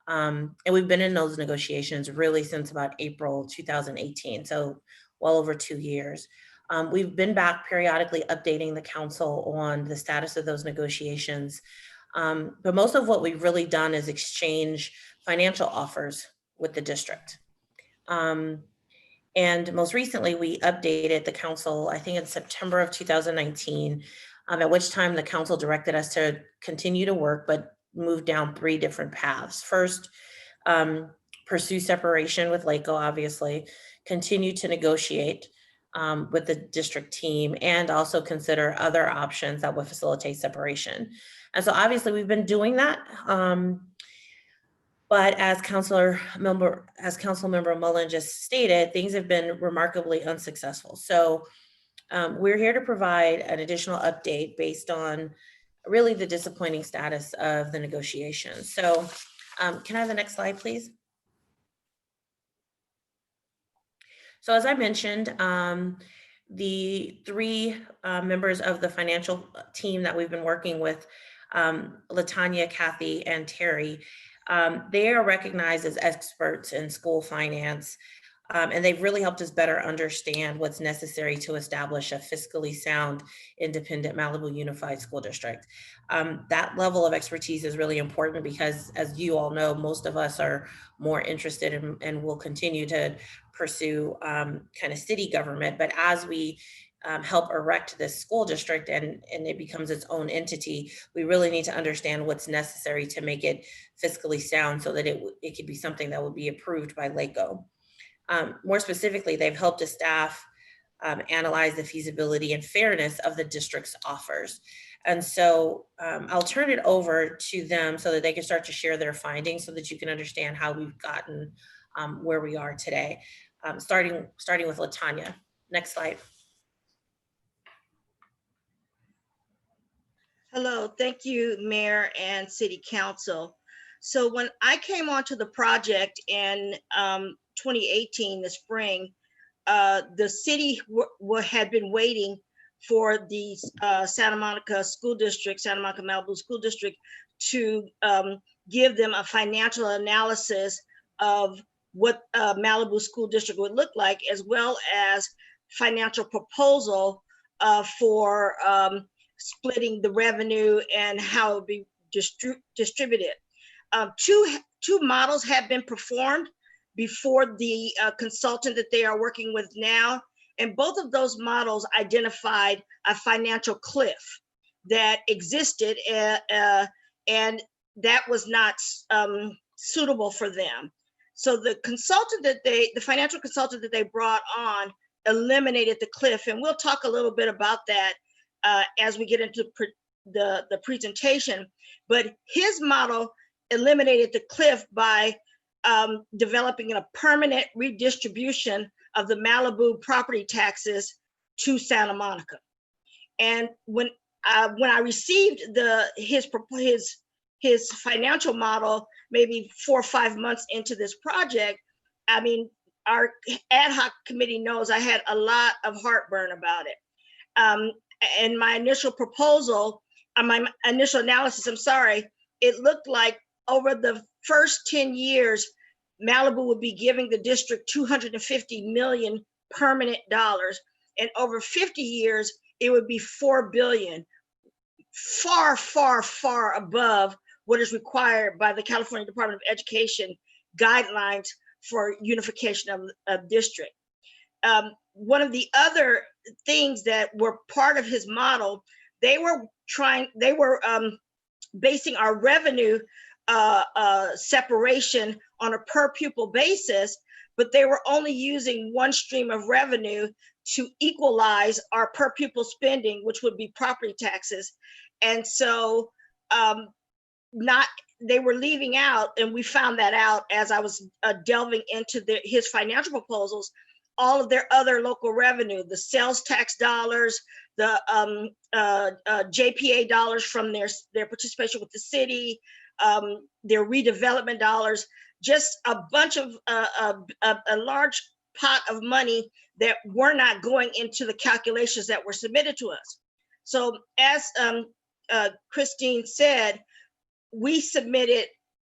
N: And we've been in those negotiations really since about April 2018, so well over 2 years. We've been back periodically updating the council on the status of those negotiations. But most of what we've really done is exchange financial offers with the district. And most recently, we updated the council, I think in September of 2019, at which time the council directed us to continue to work, but move down 3 different paths. First, pursue separation with LACO, obviously, continue to negotiate with the district team, and also consider other options that would facilitate separation. And so obviously we've been doing that. But as Councilmember Mullen just stated, things have been remarkably unsuccessful. So we're here to provide an additional update based on really the disappointing status of the negotiations. So can I have the next slide, please? So as I mentioned, the 3 members of the financial team that we've been working with, Latanya, Kathy, and Terry, they are recognized as experts in school finance, and they've really helped us better understand what's necessary to establish a fiscally sound, independent Malibu Unified School District. That level of expertise is really important because, as you all know, most of us are more interested in and will continue to pursue kind of city government. But as we help erect this school district and it becomes its own entity, we really need to understand what's necessary to make it fiscally sound so that it could be something that would be approved by LACO. More specifically, they've helped the staff analyze the feasibility and fairness of the district's offers. And so I'll turn it over to them so that they can start to share their findings so that you can understand how we've gotten where we are today. Starting with Latanya. Next slide.
O: Hello, thank you, Mayor and City Council. So when I came onto the project in 2018, the spring, the city had been waiting for the Santa Monica School District, Santa Monica Malibu School District, to give them a financial analysis of what Malibu School District would look like, as well as financial proposal for splitting the revenue and how it would be distributed. Two models have been performed before the consultant that they are working with now, and both of those models identified a financial cliff that existed, and that was not suitable for them. So the financial consultant that they brought on eliminated the cliff, and we'll talk a little bit about that as we get into the presentation, but his model eliminated the cliff by developing a permanent redistribution of the Malibu property taxes to Santa Monica. And when I received his financial model, maybe 4 or 5 months into this project, I mean, our ad hoc committee knows I had a lot of heartburn about it. And my initial proposal, my initial analysis, I'm sorry, it looked like over the first 10 years, Malibu would be giving the district $250 million permanent dollars. And over 50 years, it would be $4 billion, far, far, far above what is required by the California Department of Education guidelines for unification of district. One of the other things that were part of his model, they were basing our revenue separation on a per pupil basis, but they were only using one stream of revenue to equalize our per pupil spending, which would be property taxes. And so they were leaving out, and we found that out as I was delving into his financial proposals, all of their other local revenue, the sales tax dollars, the JPA dollars from their participation with the city, their redevelopment dollars, just a bunch of a large pot of money that were not going into the calculations that were submitted to us. So as Christine said, we submitted,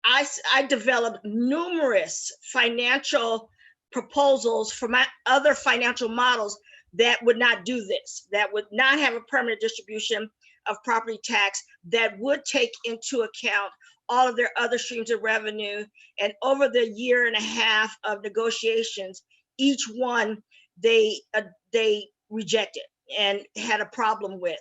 O: I developed numerous financial proposals for my other financial models that would not do this, that would not have a permanent distribution of property tax, that would take into account all of their other streams of revenue. And over the year and a half of negotiations, each one they rejected and had a problem with.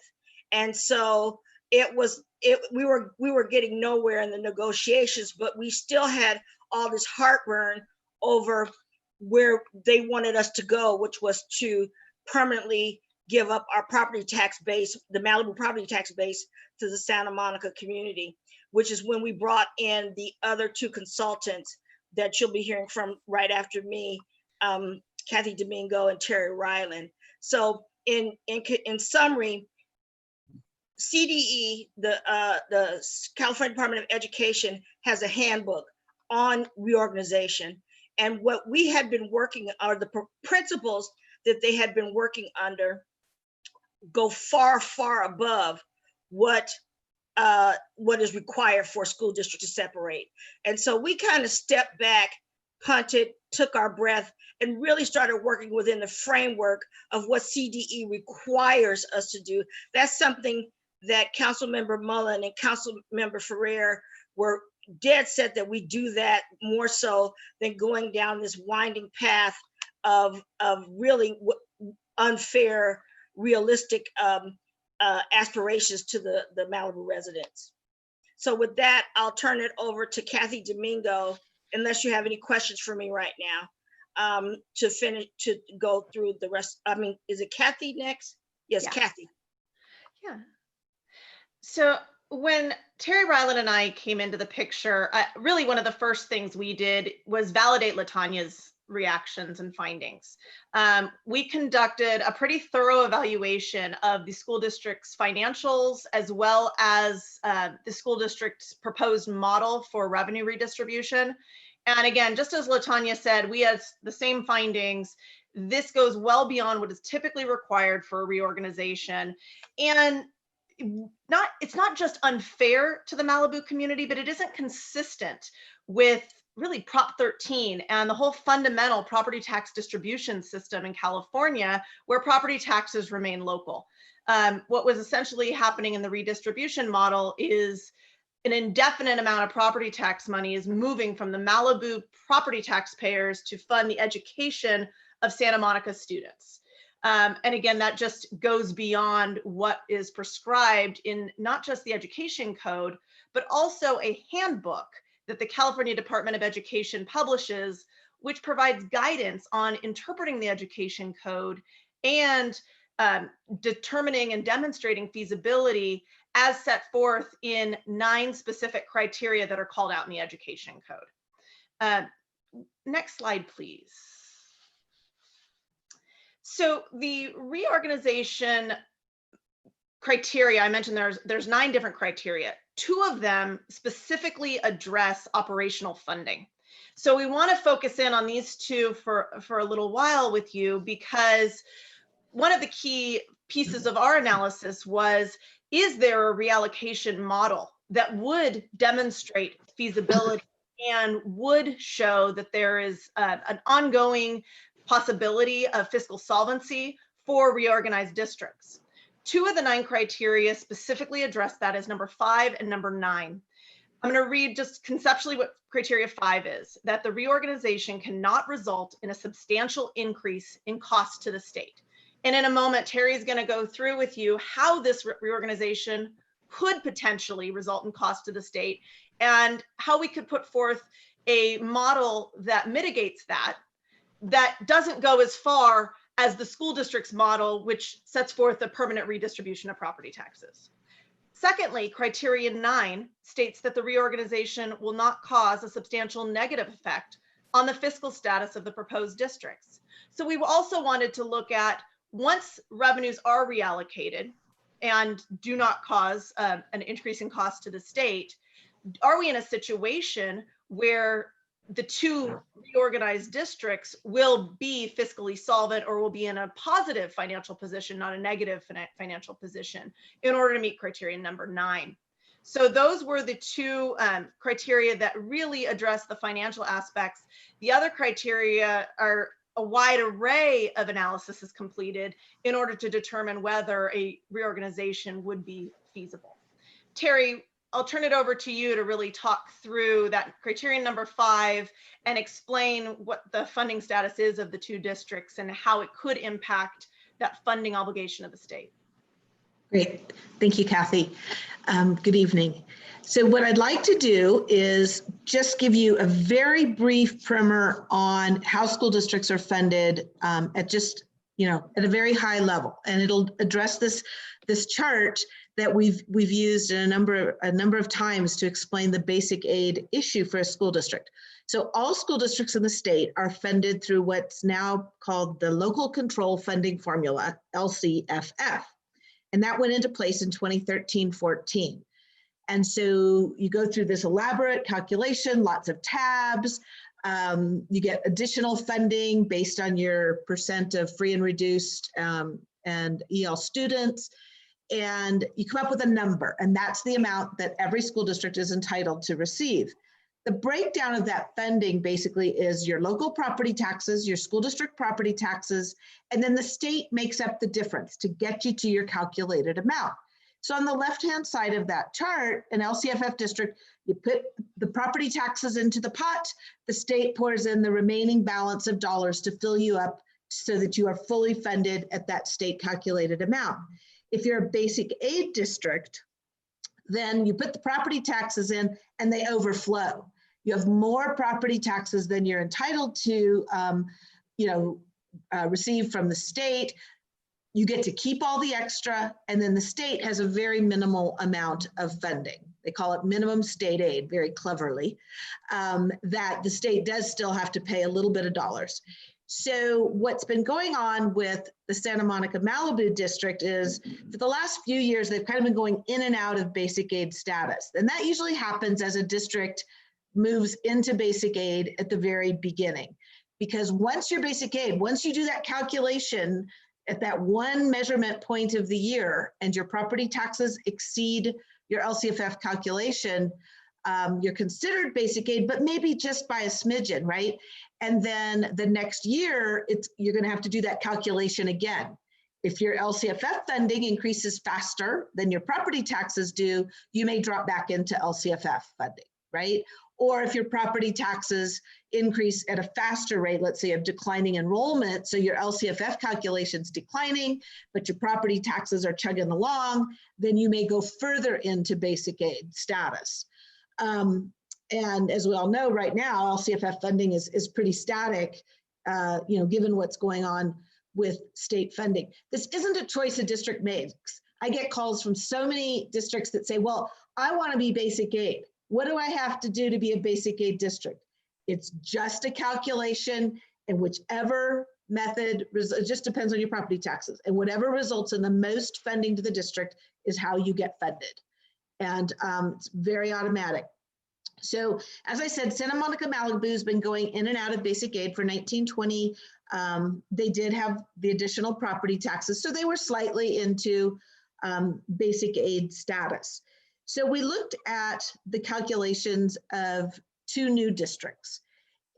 O: And so we were getting nowhere in the negotiations, but we still had all this heartburn over where they wanted us to go, which was to permanently give up our property tax base, the Malibu property tax base, to the Santa Monica community, which is when we brought in the other two consultants that you'll be hearing from right after me, Kathy Domingo and Terry Ryland. So in summary, CDE, the California Department of Education, has a handbook on reorganization. And what we had been working are the principles that they had been working under go far, far above what is required for a school district to separate. And so we kind of stepped back, punted, took our breath, and really started working within the framework of what CDE requires us to do. That's something that Councilmember Mullen and Councilmember Ferrer were dead set that we do that more so than going down this winding path of really unfair, realistic aspirations to the Malibu residents. So with that, I'll turn it over to Kathy Domingo, unless you have any questions for me right now, to go through the rest. I mean, is it Kathy next? Yes, yeah. Kathy.
P: Yeah. So when Terry Ryland and I came into the picture, really one of the first things we did was validate LaTanya's reactions and findings. We conducted a pretty thorough evaluation of the school district's financials, as well as the school district's proposed model for revenue redistribution. And again, just as LaTanya said, we had the same findings. This goes well beyond what is typically required for a reorganization. And it's not just unfair to the Malibu community, but it isn't consistent with really Prop 13 and the whole fundamental property tax distribution system in California, where property taxes remain local. What was essentially happening in the redistribution model is an indefinite amount of property tax money is moving from the Malibu property taxpayers to fund the education of Santa Monica students. And again, that just goes beyond what is prescribed in not just the education code, but also a handbook that the California Department of Education publishes, which provides guidance on interpreting the education code and determining and demonstrating feasibility as set forth in 9 specific criteria that are called out in the education code. Next slide, please. So the reorganization criteria, I mentioned there's 9 different criteria. 2 of them specifically address operational funding. So we want to focus in on these 2 for a little while with you, because one of the key pieces of our analysis was, is there a reallocation model that would demonstrate feasibility and would show that there is an ongoing possibility of fiscal solvency for reorganized districts? 2 of the 9 criteria specifically address that, as number 5 and number 9. I'm going to read just conceptually what criteria 5 is: that the reorganization cannot result in a substantial increase in cost to the state. And in a moment, Terry is going to go through with you how this reorganization could potentially result in cost to the state, and how we could put forth a model that mitigates that doesn't go as far as the school district's model, which sets forth a permanent redistribution of property taxes. Secondly, criteria 9 states that the reorganization will not cause a substantial negative effect on the fiscal status of the proposed districts. So we also wanted to look at, once revenues are reallocated and do not cause an increase in cost to the state, are we in a situation where the 2 reorganized districts will be fiscally solvent, or will be in a positive financial position, not a negative financial position, in order to meet criteria number 9. So those were the 2 criteria that really address the financial aspects. The other criteria are a wide array of analysis is completed in order to determine whether a reorganization would be feasible. Terry, I'll turn it over to you to really talk through that criterion number 5 and explain what the funding status is of the 2 districts and how it could impact that funding obligation of the state.
Q: Great. Thank you, Kathy. Good evening. So what I'd like to do is just give you a very brief primer on how school districts are funded at just, at a very high level. And it'll address this chart that we've used in a number of times to explain the basic aid issue for a school district. So all school districts in the state are funded through what's now called the Local Control Funding Formula, LCFF. And that went into place in 2013-14. And so you go through this elaborate calculation, lots of tabs. You get additional funding based on your percent of free and reduced and EL students. And you come up with a number, and that's the amount that every school district is entitled to receive. The breakdown of that funding basically is your local property taxes, your school district property taxes, and then the state makes up the difference to get you to your calculated amount. So on the left-hand side of that chart, an LCFF district, you put the property taxes into the pot, the state pours in the remaining balance of dollars to fill you up so that you are fully funded at that state calculated amount. If you're a basic aid district, then you put the property taxes in and they overflow. You have more property taxes than you're entitled to receive from the state. You get to keep all the extra, and then the state has a very minimal amount of funding. They call it minimum state aid, very cleverly, that the state does still have to pay a little bit of dollars. So what's been going on with the Santa Monica Malibu district is, for the last few years, they've kind of been going in and out of basic aid status. And that usually happens as a district moves into basic aid at the very beginning. Because once you're basic aid, once you do that calculation at that one measurement point of the year and your property taxes exceed your LCFF calculation, you're considered basic aid, but maybe just by a smidgen, right? And then the next year, you're going to have to do that calculation again. If your LCFF funding increases faster than your property taxes do, you may drop back into LCFF funding, right? Or if your property taxes increase at a faster rate, let's say of declining enrollment, so your LCFF calculation's declining, but your property taxes are chugging along, then you may go further into basic aid status. And as we all know right now, LCFF funding is pretty static, given what's going on with state funding. This isn't a choice a district makes. I get calls from so many districts that say, well, I want to be basic aid. What do I have to do to be a basic aid district? It's just a calculation, and whichever method, it just depends on your property taxes, and whatever results in the most funding to the district is how you get funded. And it's very automatic. So as I said, Santa Monica Malibu has been going in and out of basic aid for 1920. They did have the additional property taxes, so they were slightly into basic aid status. So we looked at the calculations of 2 new districts.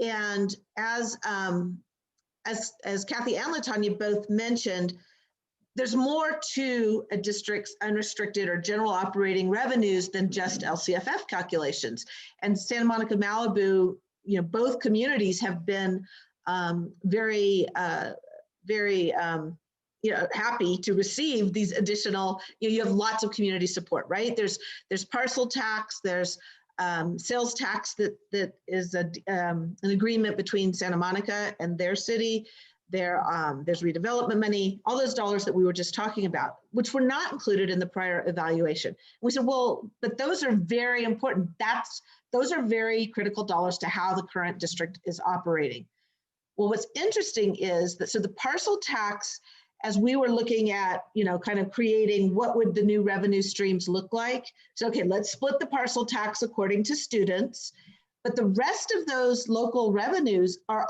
Q: And as Kathy and LaTanya both mentioned, there's more to a district's unrestricted or general operating revenues than just LCFF calculations. And Santa Monica Malibu, you know, both communities have been very happy to receive these additional, you have lots of community support, right? There's parcel tax, there's sales tax that is an agreement between Santa Monica and their city. There's redevelopment money, all those dollars that we were just talking about, which were not included in the prior evaluation. We said, well, but those are very important. Those are very critical dollars to how the current district is operating. Well, what's interesting is that, so the parcel tax, as we were looking at, you know, kind of creating what would the new revenue streams look like. So, okay, let's split the parcel tax according to students, but the rest of those local revenues are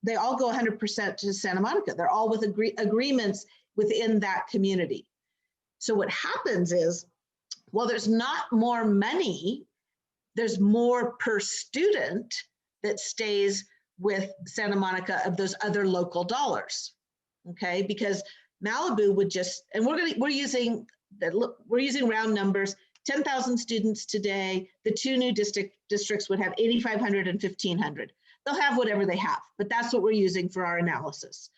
Q: they all go 100% to Santa Monica. They're all with agreements within that community. So what happens is, well, there's not more money, there's more per student that stays with Santa Monica of those other local dollars. Okay, because Malibu would just, and we're using round numbers, 10,000 students today. The 2 new districts would have 8,500 and 1,500. They'll have whatever they have, but that's what we're using for our analysis.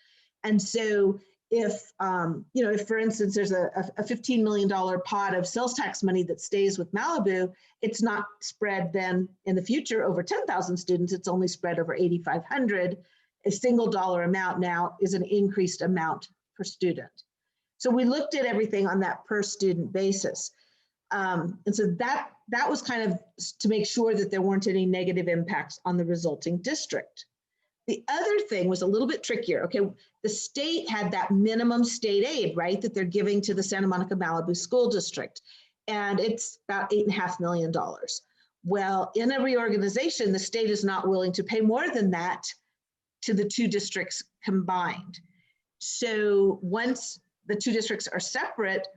Q: And so if, you know, if for instance, there's a $15 million pot of sales tax money that stays with Malibu, it's not spread then in the future over 10,000 students, it's only spread over 8,500. A single dollar amount now is an increased amount per student. So we looked at everything on that per student basis. And so that was kind of to make sure that there weren't any negative impacts on the resulting district. The other thing was a little bit trickier. Okay, the state had that minimum state aid, right, that they're giving to the Santa Monica Malibu School District, and it's about $8.5 million. Well, in a reorganization, the state is not willing to pay more than that to the 2 districts combined. So once the 2 districts are separate,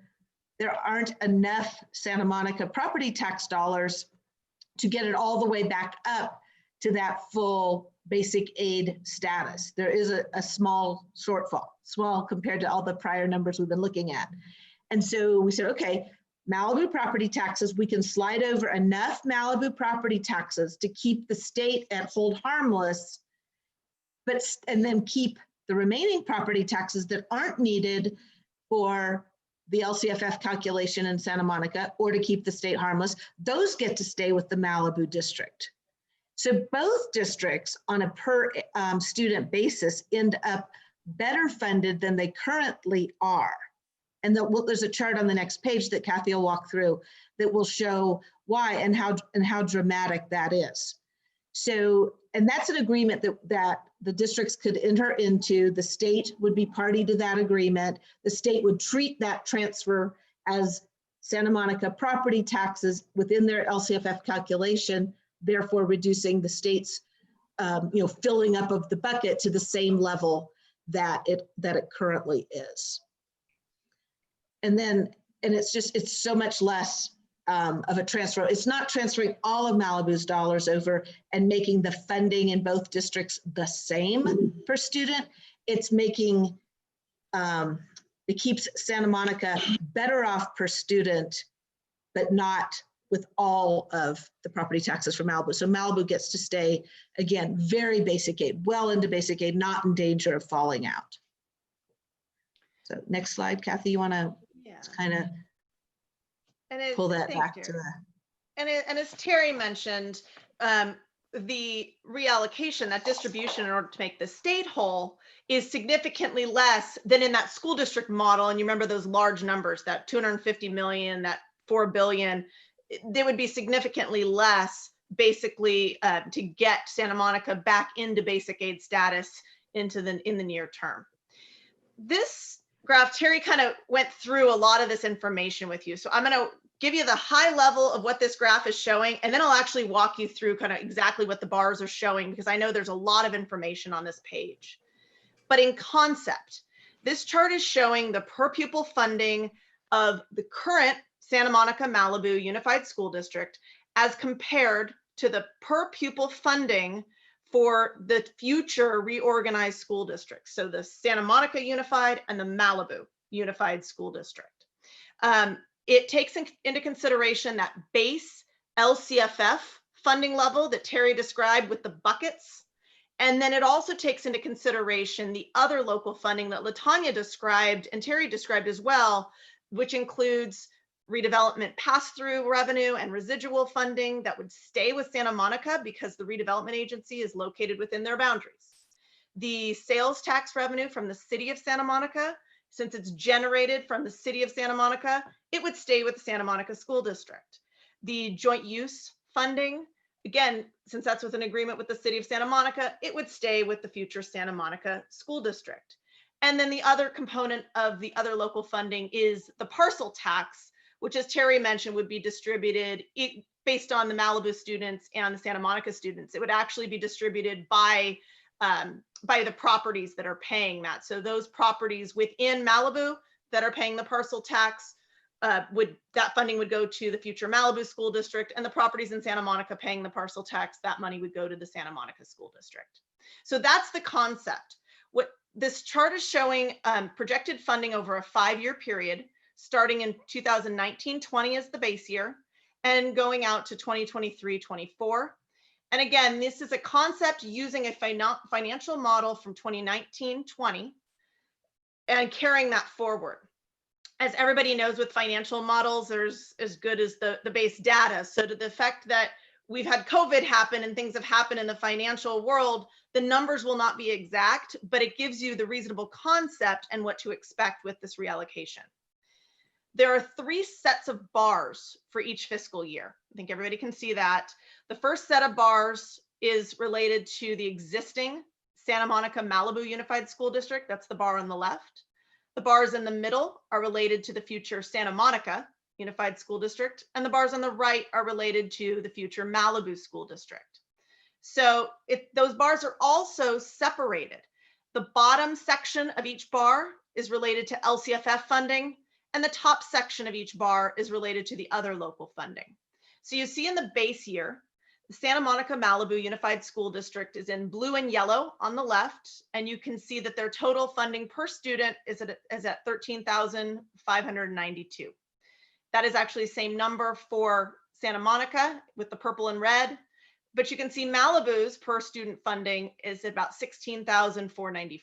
Q: there aren't enough Santa Monica property tax dollars to get it all the way back up to that full basic aid status. There is a small shortfall, small compared to all the prior numbers we've been looking at. And so we said, okay, Malibu property taxes, we can slide over enough Malibu property taxes to keep the state at hold harmless, and then keep the remaining property taxes that aren't needed for the LCFF calculation in Santa Monica, or to keep the state harmless. Those get to stay with the Malibu district. So both districts on a per student basis end up better funded than they currently are. And there's a chart on the next page that Kathy will walk through that will show why and how dramatic that is. So, and that's an agreement that the districts could enter into. The state would be party to that agreement. The state would treat that transfer as Santa Monica property taxes within their LCFF calculation, therefore reducing the state's filling up of the bucket to the same level that it currently is. And it's so much less of a transfer. It's not transferring all of Malibu's dollars over and making the funding in both districts the same per student. It's making, it keeps Santa Monica better off per student, but not with all of the property taxes for Malibu. So Malibu gets to stay, again, very basic aid, well into basic aid, not in danger of falling out. So next slide, Kathy, you want to kind of pull that back to the.
P: And as Terry mentioned, the reallocation, that distribution in order to make the state whole, is significantly less than in that school district model. And you remember those large numbers, that 250 million, that 4 billion, they would be significantly less basically to get Santa Monica back into basic aid status in the near term. This graph, Terry kind of went through a lot of this information with you. So I'm going to give you the high level of what this graph is showing, and then I'll actually walk you through kind of exactly what the bars are showing, because I know there's a lot of information on this page. But in concept, this chart is showing the per pupil funding of the current Santa Monica Malibu Unified School District as compared to the per pupil funding for the future reorganized school districts. So the Santa Monica Unified and the Malibu Unified School District. It takes into consideration that base LCFF funding level that Terry described with the buckets. And then it also takes into consideration the other local funding that LaTanya described and Terry described as well, which includes redevelopment pass-through revenue and residual funding that would stay with Santa Monica because the redevelopment agency is located within their boundaries. The sales tax revenue from the city of Santa Monica, since it's generated from the city of Santa Monica, it would stay with the Santa Monica School District. The joint use funding, again, since that's with an agreement with the city of Santa Monica, it would stay with the future Santa Monica School District. And then the other component of the other local funding is the parcel tax, which, as Terry mentioned, would be distributed based on the Malibu students and the Santa Monica students. It would actually be distributed by the properties that are paying that. So those properties within Malibu that are paying the parcel tax, that funding would go to the future Malibu School District, and the properties in Santa Monica paying the parcel tax, that money would go to the Santa Monica School District. So that's the concept. What this chart is showing projected funding over a 5-year period, starting in 2019-20 as the base year, and going out to 2023-24. And again, this is a concept using a financial model from 2019-20 and carrying that forward. As everybody knows with financial models, there's as good as the base data. So to the effect that we've had COVID happen and things have happened in the financial world, the numbers will not be exact, but it gives you the reasonable concept and what to expect with this reallocation. There are 3 sets of bars for each fiscal year. I think everybody can see that. The first set of bars is related to the existing Santa Monica Malibu Unified School District. That's the bar on the left. The bars in the middle are related to the future Santa Monica Unified School District, and the bars on the right are related to the future Malibu School District. So those bars are also separated. The bottom section of each bar is related to LCFF funding, and the top section of each bar is related to the other local funding. So you see in the base year, the Santa Monica Malibu Unified School District is in blue and yellow on the left, and you can see that their total funding per student is at $13,592. That is actually the same number for Santa Monica with the purple and red, but you can see Malibu's per student funding is about $16,494.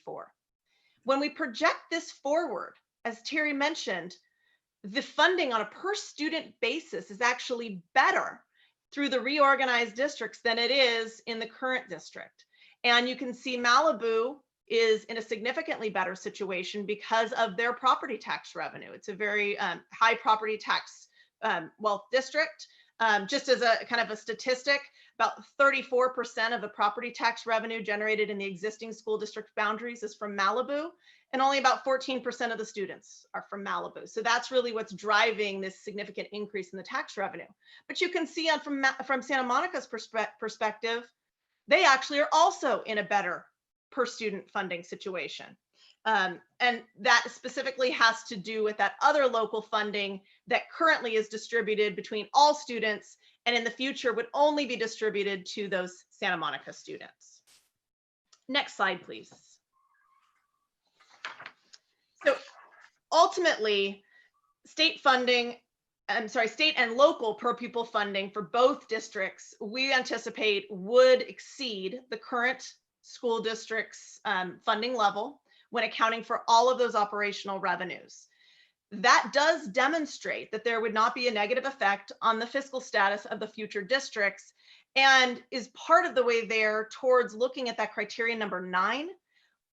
P: When we project this forward, as Terry mentioned, the funding on a per student basis is actually better through the reorganized districts than it is in the current district. And you can see Malibu is in a significantly better situation because of their property tax revenue. It's a very high property tax wealth district. Just as a kind of a statistic, about 34% of the property tax revenue generated in the existing school district boundaries is from Malibu, and only about 14% of the students are from Malibu. So that's really what's driving this significant increase in the tax revenue. But you can see from Santa Monica's perspective, they actually are also in a better per student funding situation. And that specifically has to do with that other local funding that currently is distributed between all students and in the future would only be distributed to those Santa Monica students. Next slide, please. So ultimately, state and local per pupil funding for both districts, we anticipate would exceed the current school district's funding level when accounting for all of those operational revenues. That does demonstrate that there would not be a negative effect on the fiscal status of the future districts. and is part of the way there towards looking at that criterion number 9.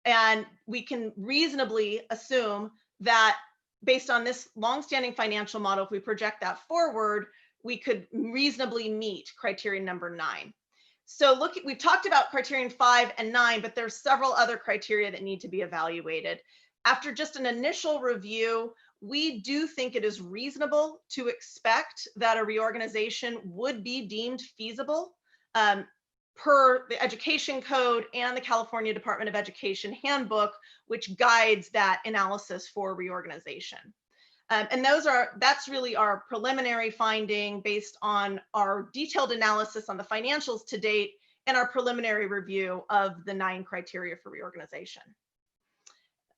P: And we can reasonably assume that based on this longstanding financial model, if we project that forward, we could reasonably meet criterion number 9. So look, we've talked about criterion 5 and 9, but there's several other criteria that need to be evaluated. After just an initial review, we do think it is reasonable to expect that a reorganization would be deemed feasible per the Education Code and the California Department of Education handbook, which guides that analysis for reorganization. And that's really our preliminary finding based on our detailed analysis on the financials to date and our preliminary review of the 9 criteria for reorganization.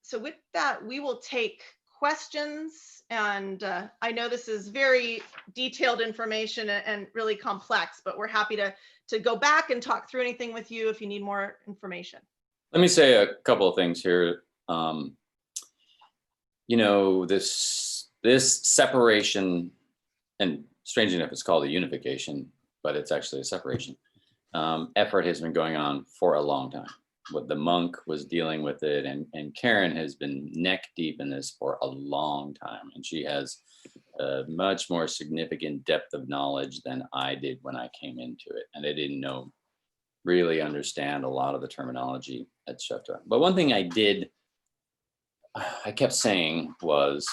P: So with that, we will take questions. And I know this is very detailed information and really complex, but we're happy to go back and talk through anything with you if you need more information.
L: Let me say a couple of things here. You know, this separation, and strangely enough, it's called a unification, but it's actually a separation, effort has been going on for a long time. What the monk was dealing with it, and Karen has been neck deep in this for a long time, and she has a much more significant depth of knowledge than I did when I came into it, and I didn't really understand a lot of the terminology, etc. But one thing I kept saying was,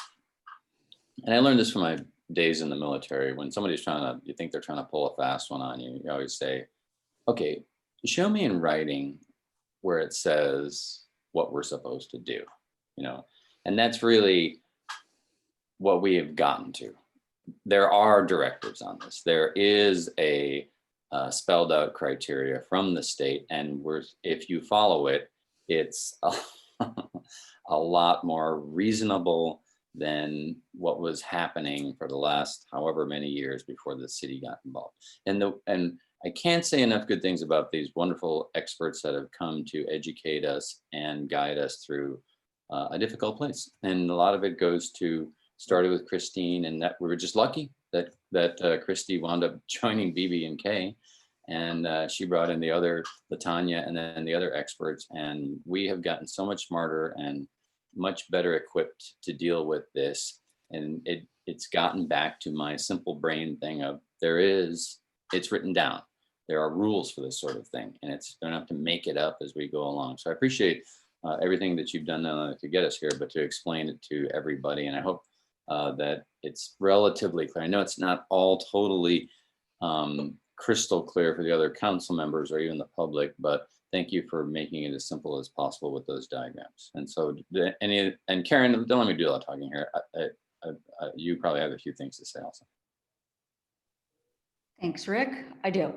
L: and I learned this from my days in the military, when somebody's you think they're trying to pull a fast one on you, you always say, okay, show me in writing where it says what we're supposed to do, you know, and that's really what we have gotten to. There are directives on this. There is a spelled out criteria from the state, and if you follow it, it's a lot more reasonable than what was happening for the last however many years before the city got involved. And I can't say enough good things about these wonderful experts that have come to educate us and guide us through a difficult place. And a lot of it started with Christine, and that we were just lucky that Christy wound up joining BB and K, and she brought in the other Latanya and then the other experts, and we have gotten so much smarter and much better equipped to deal with this. And it's gotten back to my simple brain thing of it's written down. There are rules for this sort of thing, and don't have to make it up as we go along. So I appreciate everything that you've done not only to get us here, but to explain it to everybody. And I hope that it's relatively clear. I know it's not all totally crystal clear for the other council members or even the public, but thank you for making it as simple as possible with those diagrams. And so, and Karen, don't let me do a lot of talking here. You probably have a few things to say also.
F: Thanks, Rick. I do.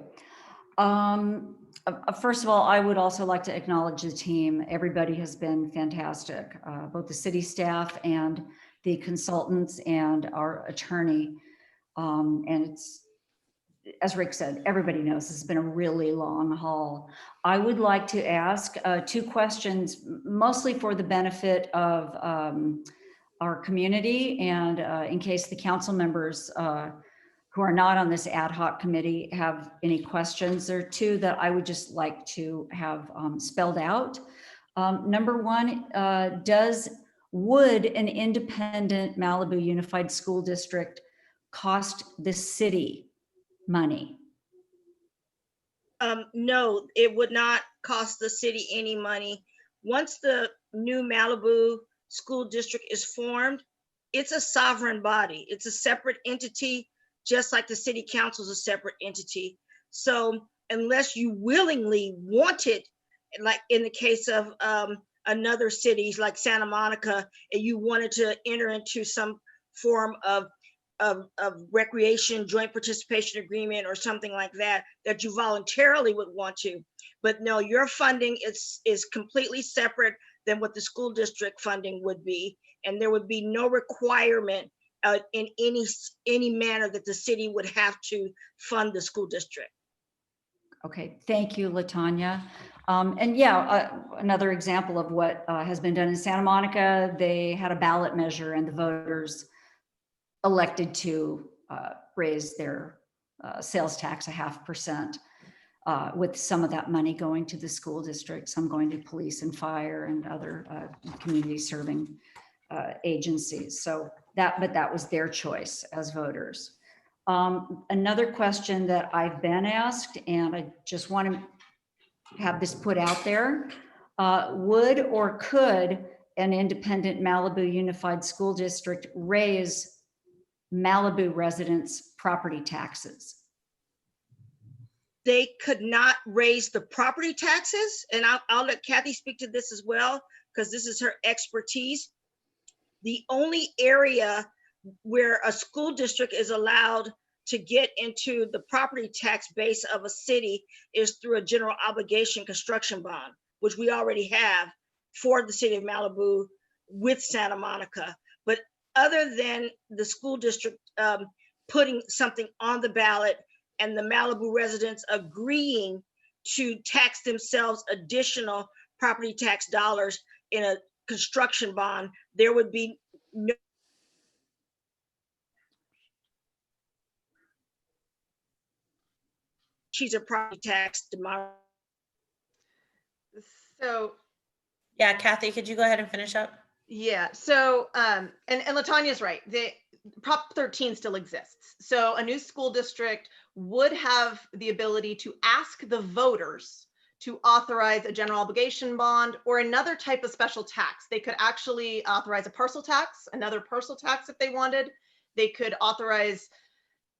F: First of all, I would also like to acknowledge the team. Everybody has been fantastic, both the city staff and the consultants and our attorney. And it's, as Rick said, everybody knows this has been a really long haul. I would like to ask 2 questions, mostly for the benefit of our community, and in case the council members who are not on this ad hoc committee have any questions. There are 2 that I would just like to have spelled out. Number 1, would an independent Malibu Unified School District cost the city money?
O: No, it would not cost the city any money. Once the new Malibu School District is formed, it's a sovereign body. It's a separate entity, just like the city council is a separate entity. So unless you willingly want it, like in the case of another city like Santa Monica, and you wanted to enter into some form of recreation joint participation agreement or something like that, that you voluntarily would want to. But no, your funding is completely separate than what the school district funding would be. And there would be no requirement in any manner that the city would have to fund the school district.
F: Okay, thank you, Latanya. And yeah, another example of what has been done in Santa Monica, they had a ballot measure and the voters elected to raise their sales tax 0.5%. with some of that money going to the school district, some going to police and fire and other community serving agencies. So that was their choice as voters. Another question that I've been asked, and I just want to have this put out there, would or could an independent Malibu Unified School District raise Malibu residents' property taxes?
O: They could not raise the property taxes, and I'll let Kathy speak to this as well, because this is her expertise. The only area where a school district is allowed to get into the property tax base of a city is through a general obligation construction bond, which we already have for the city of Malibu with Santa Monica. But other than the school district putting something on the ballot and the Malibu residents agreeing to tax themselves additional property tax dollars in a construction bond, there would be no she's a property tax tomorrow.
P: So
N: Yeah, Kathy, could you go ahead and finish up?
P: yeah, so and Latanya's right. The Prop 13 still exists. So a new school district would have the ability to ask the voters to authorize a general obligation bond or another type of special tax. They could actually authorize a parcel tax, another parcel tax if they wanted. They could authorize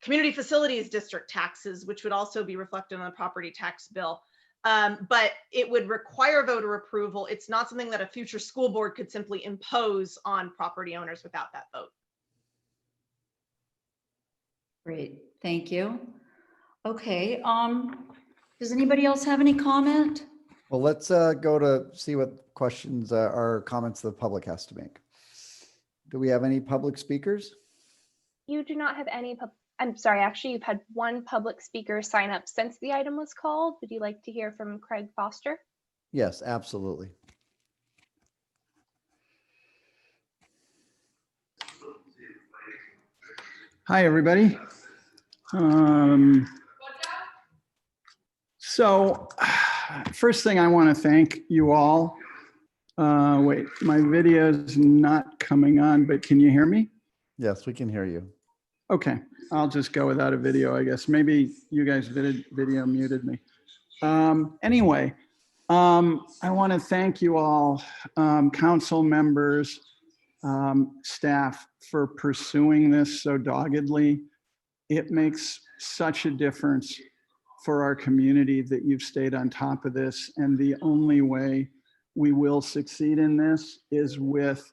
P: community facilities district taxes, which would also be reflected on the property tax bill. But it would require voter approval. It's not something that a future school board could simply impose on property owners without that vote.
F: Great, thank you. Okay, does anybody else have any comment?
A: Well, let's go to see what questions or comments the public has to make. Do we have any public speakers?
C: You do not have any, I'm sorry, actually you've had one public speaker sign up since the item was called. Would you like to hear from Craig Foster?
A: Yes, absolutely.
R: Hi, everybody. So first thing I want to thank you all. Wait, my video is not coming on, but can you hear me?
A: Yes, we can hear you.
R: Okay, I'll just go without a video, I guess. Maybe you guys video muted me. Anyway, I want to thank you all, council members, staff, for pursuing this so doggedly. It makes such a difference for our community that you've stayed on top of this. And the only way we will succeed in this is with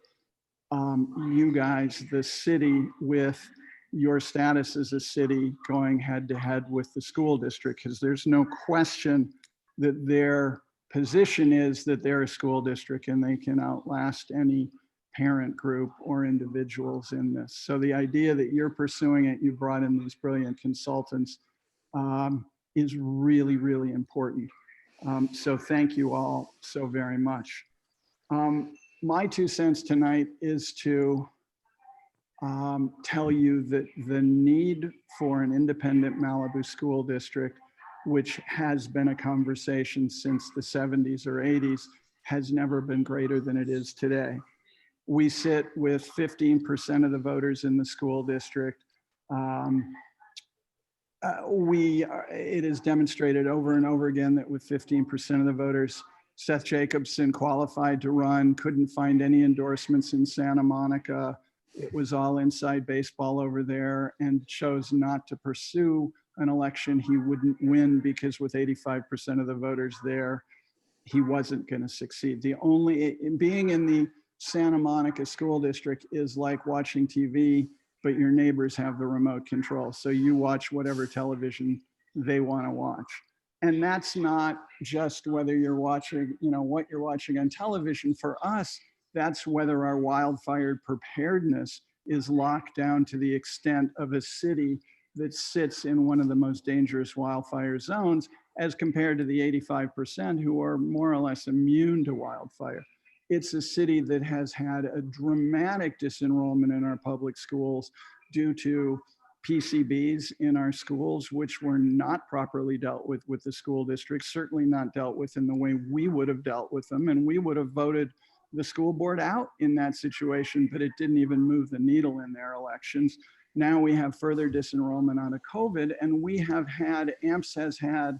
R: you guys, the city, with your status as a city going head to head with the school district, because there's no question that their position is that they're a school district and they can outlast any parent group or individuals in this. So the idea that you're pursuing it, you brought in these brilliant consultants, is really, really important. So thank you all so very much. My 2 cents tonight is to tell you that the need for an independent Malibu school district, which has been a conversation since the 70s or 80s, has never been greater than it is today. We sit with 15% of the voters in the school district. It is demonstrated over and over again that with 15% of the voters, Seth Jacobson qualified to run, couldn't find any endorsements in Santa Monica. It was all inside baseball over there, and chose not to pursue an election he wouldn't win because with 85% of the voters there, he wasn't going to succeed. Being in the Santa Monica school district is like watching TV, but your neighbors have the remote control. So you watch whatever television they want to watch. And that's not just whether you're watching, what you're watching on television. For us, that's whether our wildfire preparedness is locked down to the extent of a city that sits in one of the most dangerous wildfire zones as compared to the 85% who are more or less immune to wildfire. It's a city that has had a dramatic disenrollment in our public schools due to PCBs in our schools, which were not properly dealt with the school districts, certainly not dealt with in the way we would have dealt with them. And we would have voted the school board out in that situation, but it didn't even move the needle in their elections. Now we have further disenrollment out of COVID, and we have had, AMPS has had,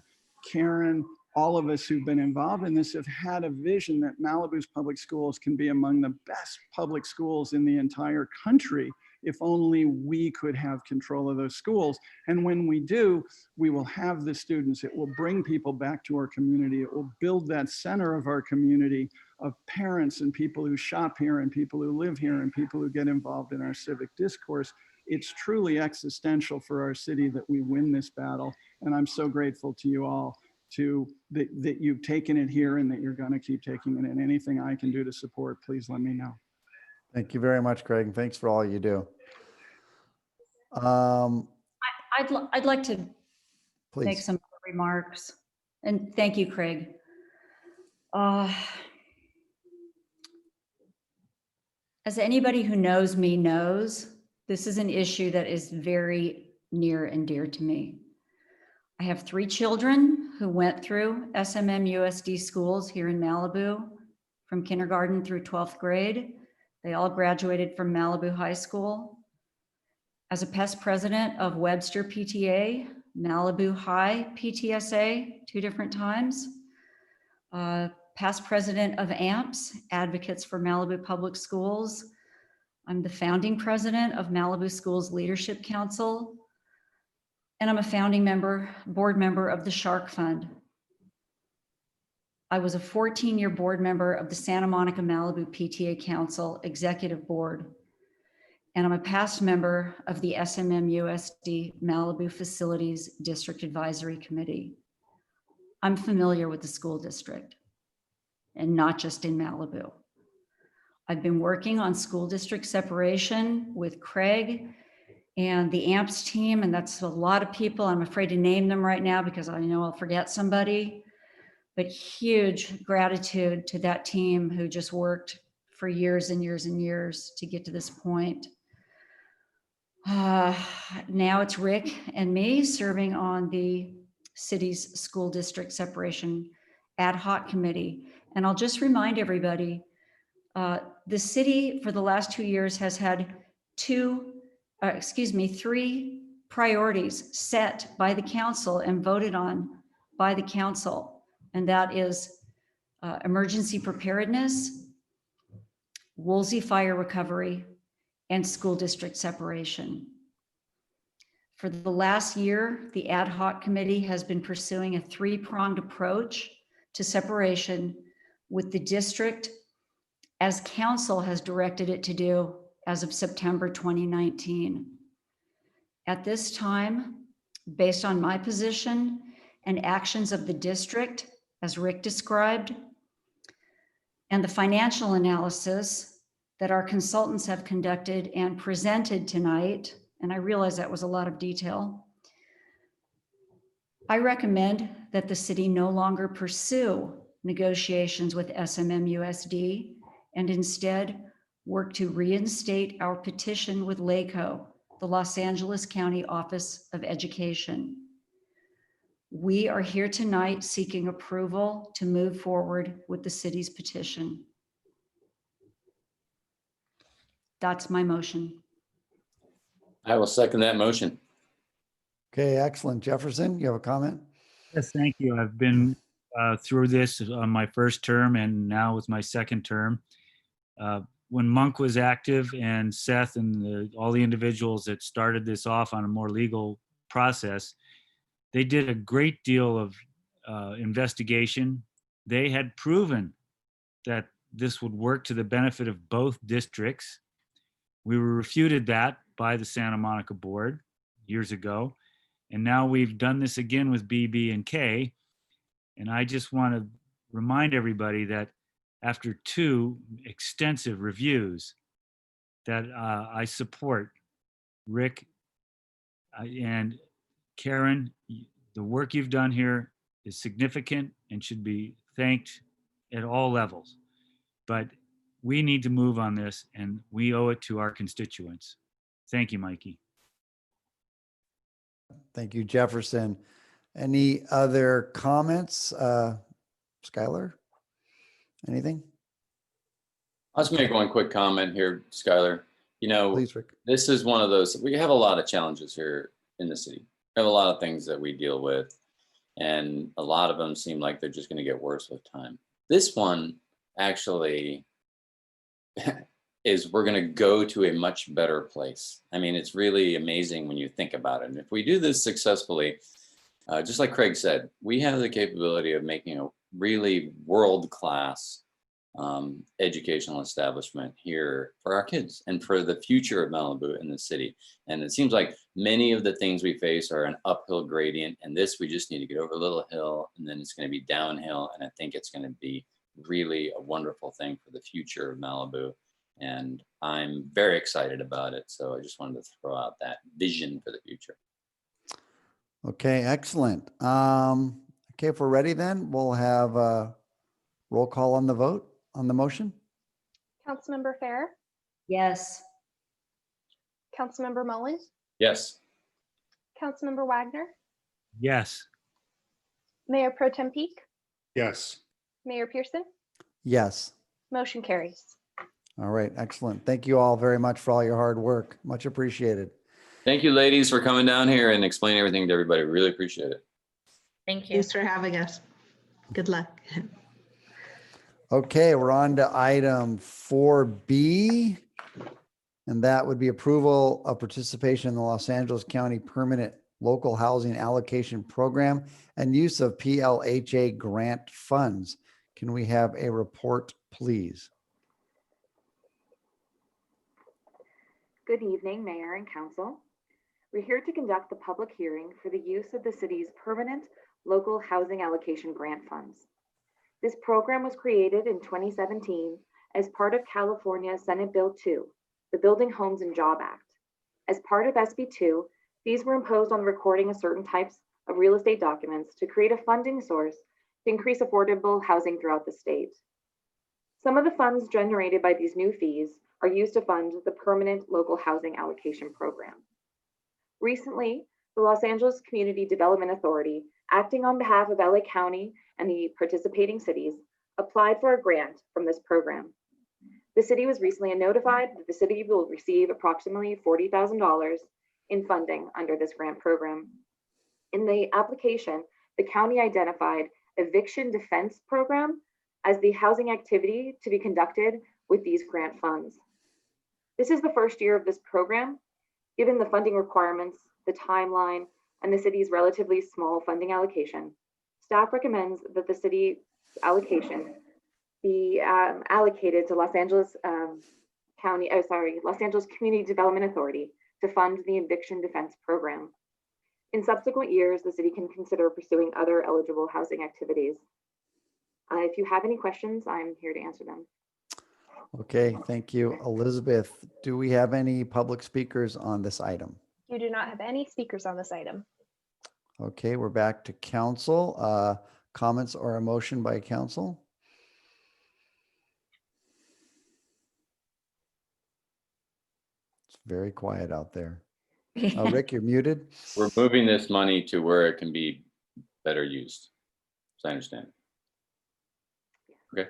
R: Karen, all of us who've been involved in this have had a vision that Malibu's public schools can be among the best public schools in the entire country if only we could have control of those schools. And when we do, we will have the students. It will bring people back to our community. It will build that center of our community of parents and people who shop here and people who live here and people who get involved in our civic discourse. It's truly existential for our city that we win this battle. And I'm so grateful to you all that you've taken it here and that you're going to keep taking it. And anything I can do to support, please let me know.
A: Thank you very much, Craig. And thanks for all you do.
F: I'd like to make
A: Please.
F: some remarks. And thank you, Craig. As anybody who knows me knows, this is an issue that is very near and dear to me. I have 3 children who went through SMMUSD schools here in Malibu from kindergarten through 12th grade. They all graduated from Malibu High School. As a past president of Webster PTA, Malibu High PTSA, 2 different times. Past president of AMPS, Advocates for Malibu Public Schools. I'm the founding president of Malibu Schools Leadership Council. And I'm a founding board member of the Shark Fund. I was a 14-year board member of the Santa Monica Malibu PTA Council Executive Board. And I'm a past member of the SMMUSD Malibu Facilities District Advisory Committee. I'm familiar with the school district, and not just in Malibu. I've been working on school district separation with Craig and the AMPS team, and that's a lot of people. I'm afraid to name them right now because I know I'll forget somebody, but huge gratitude to that team who just worked for years and years and years to get to this point. Now it's Rick and me serving on the city's school district separation ad hoc committee. And I'll just remind everybody, the city for the last 2 years has had 3 priorities set by the council and voted on by the council. And that is emergency preparedness, Woolsey fire recovery, and school district separation. For the last year, the ad hoc committee has been pursuing a 3-pronged approach to separation with the district as council has directed it to do as of September 2019. At this time, based on my position and actions of the district, as Rick described, and the financial analysis that our consultants have conducted and presented tonight, and I realize that was a lot of detail, I recommend that the city no longer pursue negotiations with SMMUSD and instead work to reinstate our petition with LACO, the Los Angeles County Office of Education. We are here tonight seeking approval to move forward with the city's petition. That's my motion.
L: I will second that motion.
A: Okay, excellent. Jefferson, you have a comment?
E: Yes, thank you. I've been through this on my first term and now with my second term. When Monk was active and Seth and all the individuals that started this off on a more legal process, they did a great deal of investigation. They had proven that this would work to the benefit of both districts. We were refuted that by the Santa Monica board years ago. And now we've done this again with BB and K. And I just want to remind everybody that after 2 extensive reviews that I support Rick and Karen, the work you've done here is significant and should be thanked at all levels. But we need to move on this and we owe it to our constituents. Thank you, Mikey.
A: Thank you, Jefferson. Any other comments? Skylar? Anything?
L: I'll just make one quick comment here, Skylar. You know,
A: Please, Rick.
L: this is one of those, we have a lot of challenges here in the city. We have a lot of things that we deal with, and a lot of them seem like they're just going to get worse with time. This one actually is we're going to go to a much better place. I mean, it's really amazing when you think about it. And if we do this successfully, just like Craig said, we have the capability of making a really world-class educational establishment here for our kids and for the future of Malibu and the city. And it seems like many of the things we face are an uphill gradient, and this we just need to get over a little hill, and then it's going to be downhill. And I think it's going to be really a wonderful thing for the future of Malibu. And I'm very excited about it. So I just wanted to throw out that vision for the future.
A: Okay, excellent. Okay, if we're ready, then we'll have a roll call on the vote on the motion.
C: Councilmember Fair,
F: Yes.
C: Councilmember Mullen,
L: Yes.
C: Councilmember Wagner,
E: Yes.
C: Mayor Pro Tem Peak,
K: Yes.
C: Mayor Pearson,
A: Yes.
C: motion carries.
A: All right, excellent. Thank you all very much for all your hard work. Much appreciated.
L: Thank you, ladies, for coming down here and explaining everything to everybody. Really appreciate it.
N: Thank you.
Q: Thanks for having us. Good luck.
A: Okay, we're on to item 4B, and that would be approval of participation in the Los Angeles County Permanent Local Housing Allocation Program and use of PLHA grant funds. Can we have a report, please?
S: Good evening, Mayor and Council. We're here to conduct the public hearing for the use of the city's permanent local housing allocation grant funds. This program was created in 2017 as part of California Senate Bill 2, the Building Homes and Job Act. As part of SB 2, fees were imposed on recording of certain types of real estate documents to create a funding source to increase affordable housing throughout the state. Some of the funds generated by these new fees are used to fund the permanent local housing allocation program. Recently, the Los Angeles Community Development Authority, acting on behalf of LA County and the participating cities, applied for a grant from this program. The city was recently notified that the city will receive approximately $40,000 in funding under this grant program. In the application, the county identified eviction defense program as the housing activity to be conducted with these grant funds. This is the first year of this program. Given the funding requirements, the timeline, and the city's relatively small funding allocation, staff recommends that the city allocation be allocated to Los Angeles Community Development Authority to fund the eviction defense program. In subsequent years, the city can consider pursuing other eligible housing activities. If you have any questions, I'm here to answer them.
A: Okay, thank you. Elizabeth, do we have any public speakers on this item?
C: You do not have any speakers on this item.
A: Okay, we're back to council. Comments or a motion by council? It's very quiet out there. Rick, you're muted.
L: We're moving this money to where it can be better used, as I understand. Okay.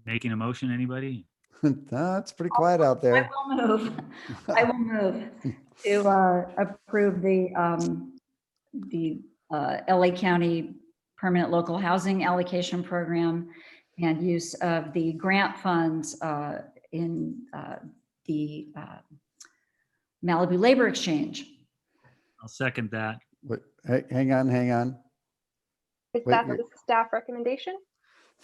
E: Making a motion, anybody?
A: It's pretty quiet out there.
F: I will move to approve the LA County Permanent Local Housing Allocation Program and use of the grant funds in the Malibu Labor Exchange.
E: I'll second that.
A: Wait, hang on.
C: Is that the staff recommendation?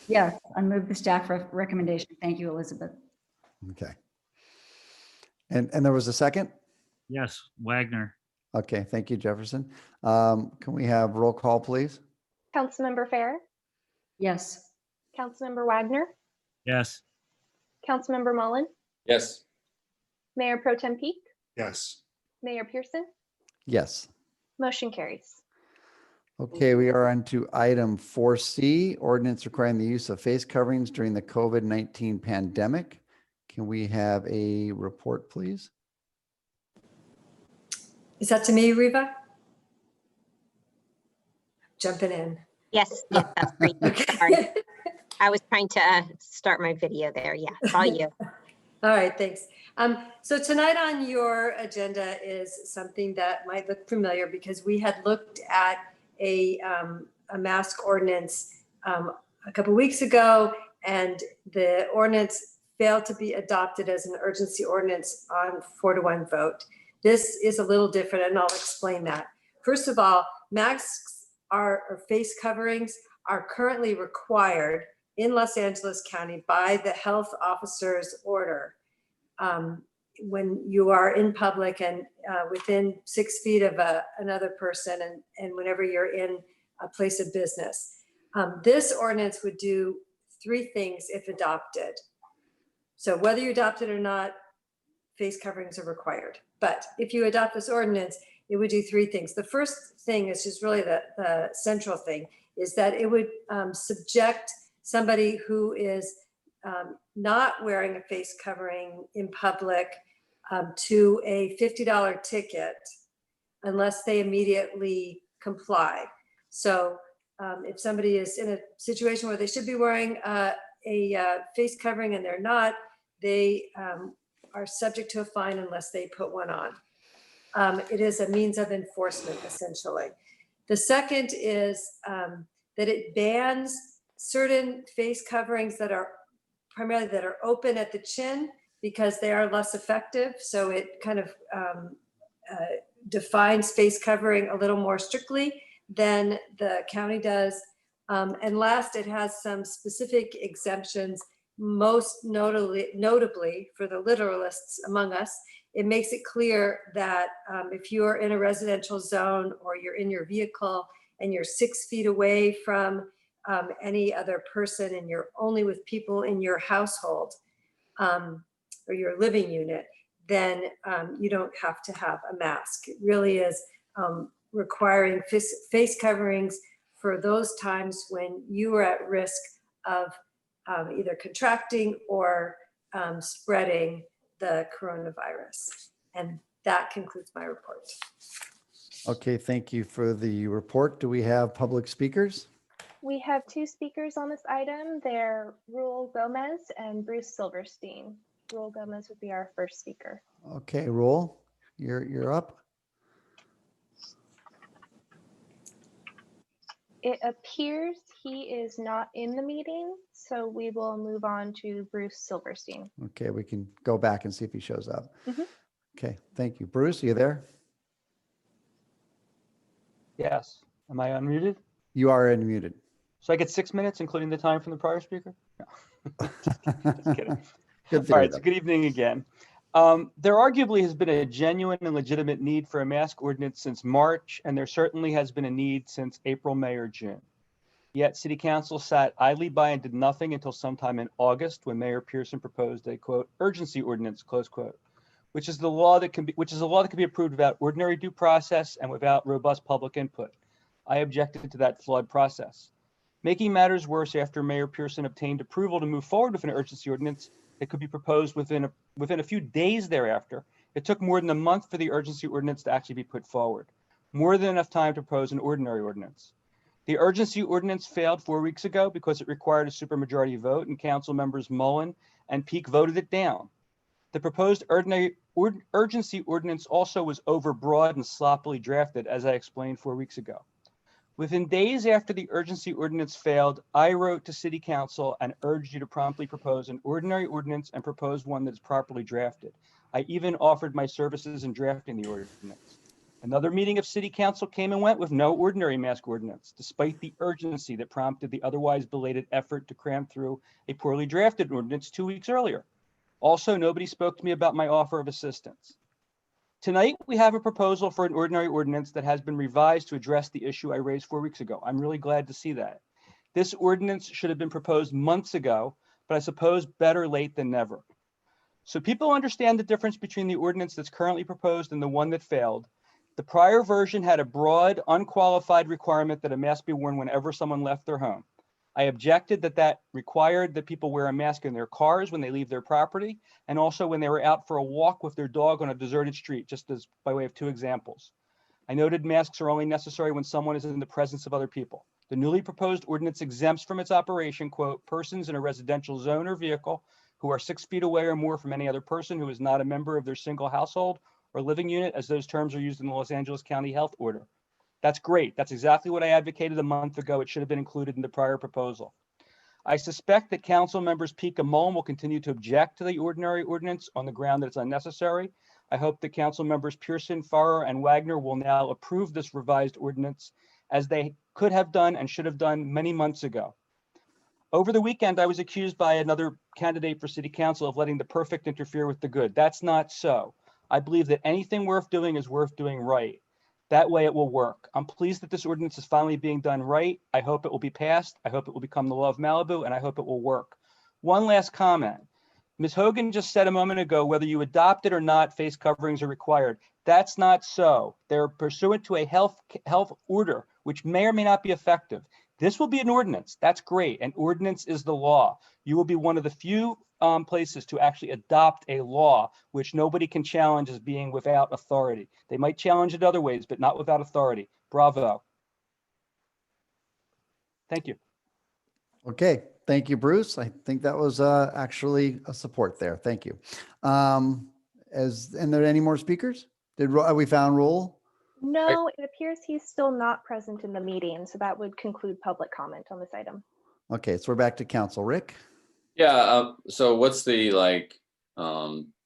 F: Yes, I move the staff recommendation. Thank you, Elizabeth.
A: Okay. And there was a second?
E: Yes, Wagner.
A: Okay, thank you, Jefferson. Can we have roll call, please?
C: Councilmember Fair,
F: Yes.
C: Councilmember Wagner,
E: Yes.
C: Councilmember Mullen,
L: Yes.
C: Mayor Pro Tem Peak,
K: Yes.
C: Mayor Pearson,
A: Yes.
C: motion carries.
A: Okay, we are on to item 4C, ordinance requiring the use of face coverings during the COVID-19 pandemic. Can we have a report, please?
B: Is that to me, Reva? Jumping in.
I: Yes, yes, that's for you. Sorry. I was trying to start my video there. Yeah, it's all you.
B: All right, thanks. So tonight on your agenda is something that might look familiar because we had looked at a mask ordinance a couple weeks ago, and the ordinance failed to be adopted as an urgency ordinance on 4-1 vote. This is a little different, and I'll explain that. First of all, masks or face coverings are currently required in Los Angeles County by the health officer's order. When you are in public and within 6 feet of another person, and whenever you're in a place of business. This ordinance would do 3 things if adopted. So whether you adopt it or not, face coverings are required. But if you adopt this ordinance, it would do 3 things. The first thing is just really the central thing, is that it would subject somebody who is not wearing a face covering in public to a $50 ticket unless they immediately comply. So if somebody is in a situation where they should be wearing a face covering and they're not, they are subject to a fine unless they put one on. It is a means of enforcement, essentially. The second is that it bans certain face coverings that are primarily that are open at the chin because they are less effective. So it kind of defines face covering a little more strictly than the county does. And last, it has some specific exemptions, most notably for the literalists among us. It makes it clear that if you're in a residential zone or you're in your vehicle and you're 6 feet away from any other person and you're only with people in your household or your living unit, then you don't have to have a mask. It really is requiring face coverings for those times when you are at risk of either contracting or spreading the coronavirus. And that concludes my report.
A: Okay, thank you for the report. Do we have public speakers?
C: We have 2 speakers on this item. They're Raul Gomez and Bruce Silverstein. Raul Gomez would be our first speaker.
A: Okay, Raul, you're up.
C: It appears he is not in the meeting, so we will move on to Bruce Silverstein.
A: Okay, we can go back and see if he shows up.
C: Mhm.
A: Okay, thank you. Bruce, are you there?
G: Yes. Am I unmuted?
A: You are unmuted.
G: So I get 6 minutes, including the time from the prior speaker? No. Just kidding.
A: Good
G: All
A: theory,
G: right, so good evening again. There arguably has been a genuine and legitimate need for a mask ordinance since March, and there certainly has been a need since April, May, or June. Yet City Council sat idly by and did nothing until sometime in August when Mayor Pearson proposed a quote urgency ordinance, close quote, which is a law that can be approved without ordinary due process and without robust public input. I objected to that flawed process. Making matters worse, after Mayor Pearson obtained approval to move forward with an urgency ordinance that could be proposed within a few days thereafter, it took more than a month for the urgency ordinance to actually be put forward. More than enough time to propose an ordinary ordinance. The urgency ordinance failed 4 weeks ago because it required a supermajority vote, and council members Mullen and Peak voted it down. The proposed urgency ordinance also was overbroad and sloppily drafted, as I explained 4 weeks ago. Within days after the urgency ordinance failed, I wrote to City Council and urged you to promptly propose an ordinary ordinance and propose one that is properly drafted. I even offered my services in drafting the ordinance. Another meeting of City Council came and went with no ordinary mask ordinance, despite the urgency that prompted the otherwise belated effort to cram through a poorly drafted ordinance 2 weeks earlier. Also, nobody spoke to me about my offer of assistance. Tonight, we have a proposal for an ordinary ordinance that has been revised to address the issue I raised 4 weeks ago. I'm really glad to see that. This ordinance should have been proposed months ago, but I suppose better late than never. So people understand the difference between the ordinance that's currently proposed and the one that failed. The prior version had a broad, unqualified requirement that a mask be worn whenever someone left their home. I objected that required that people wear a mask in their cars when they leave their property, and also when they were out for a walk with their dog on a deserted street, just as by way of 2 examples. I noted masks are only necessary when someone is in the presence of other people. The newly proposed ordinance exempts from its operation, quote, persons in a residential zone or vehicle who are 6 feet away or more from any other person who is not a member of their single household or living unit, as those terms are used in the Los Angeles County Health Order. That's great. That's exactly what I advocated a month ago. It should have been included in the prior proposal. I suspect that council members Peak and Mullen will continue to object to the ordinary ordinance on the ground that it's unnecessary. I hope that council members Pearson, Farrar, and Wagner will now approve this revised ordinance as they could have done and should have done many months ago. Over the weekend, I was accused by another candidate for city council of letting the perfect interfere with the good. That's not so. I believe that anything worth doing is worth doing right. That way it will work. I'm pleased that this ordinance is finally being done right. I hope it will be passed. I hope it will become the law of Malibu, and I hope it will work. One last comment. Ms. Hogan just said a moment ago, whether you adopt it or not, face coverings are required. That's not so. They're pursuant to a health order, which may or may not be effective. This will be an ordinance. That's great. An ordinance is the law. You will be one of the few places to actually adopt a law which nobody can challenge as being without authority. They might challenge it other ways, but not without authority. Bravo. Thank you.
A: Okay, thank you, Bruce. I think that was actually a support there. Thank you. And there any more speakers? We found Roel?
C: No, it appears he's still not present in the meeting, so that would conclude public comment on this item.
A: Okay, so we're back to council. Rick?
L: Yeah, so what's the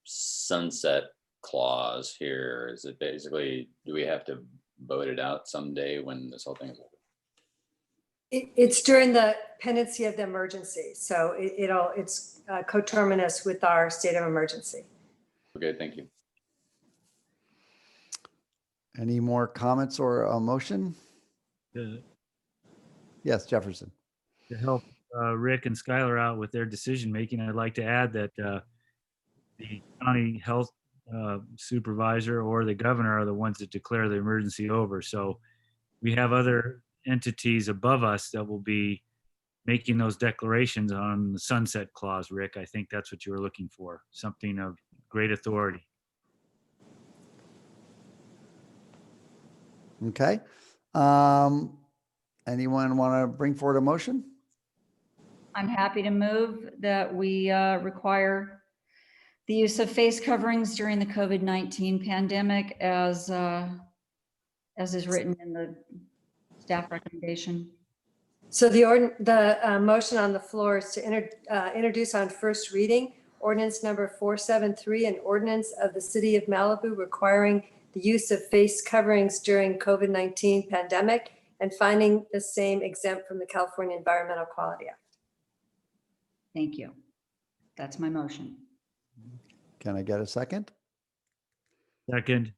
L: sunset clause here? Is it basically, do we have to vote it out someday when this whole thing is over?
B: It's during the pendency of the emergency. So it's coterminous with our state of emergency.
L: Okay, thank you.
A: Any more comments or a motion? Yes, Jefferson.
E: To help Rick and Skylar out with their decision making, I'd like to add that the county health supervisor or the governor are the ones that declare the emergency over. So we have other entities above us that will be making those declarations on the sunset clause. Rick, I think that's what you were looking for, something of great authority.
A: Okay. Anyone want to bring forward a motion?
F: I'm happy to move that we require the use of face coverings during the COVID-19 pandemic as is written in the staff recommendation.
B: So the motion on the floor is to introduce on first reading ordinance number 473, an ordinance of the city of Malibu requiring the use of face coverings during COVID-19 pandemic and finding the same exempt from the California Environmental Quality Act.
F: Thank you. That's my motion.
A: Can I get a second?
E: Second.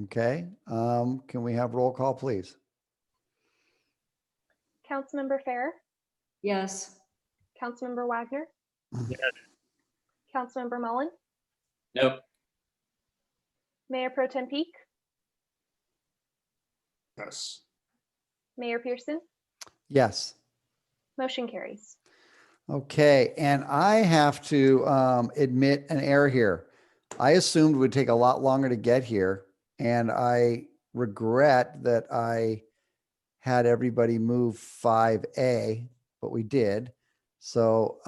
A: Okay. Can we have roll call, please?
C: Councilmember Fair,
F: Yes.
C: Councilmember Wagner,
E: Yes.
C: Councilmember Mullen,
L: Nope.
C: Mayor Pro Tem Peak,
K: Yes.
C: Mayor Pearson,
A: Yes.
C: motion carries.
A: Okay, and I have to admit an error here. I assumed it would take a lot longer to get here, and I regret that I had everybody move 5A, but we did. So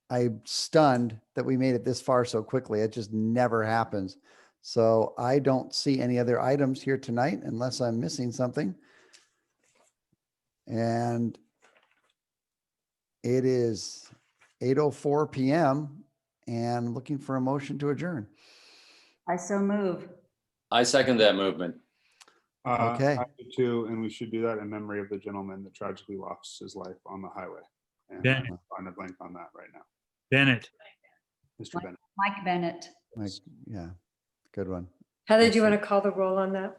A: I'm stunned that we made it this far so quickly. It just never happens. So I don't see any other items here tonight unless I'm missing something. And it is 8:04 p.m. and looking for a motion to adjourn.
F: I so move.
L: I second that movement.
A: Okay.
K: I do too, and we should do that in memory of the gentleman that tragically lost his life on the highway. And
E: Bennett.
K: I'm trying to blank on that right now.
E: Bennett.
K: Mr. Bennett.
F: Mike Bennett.
A: Yeah, good one.
B: Heather, do you want to call the roll on that?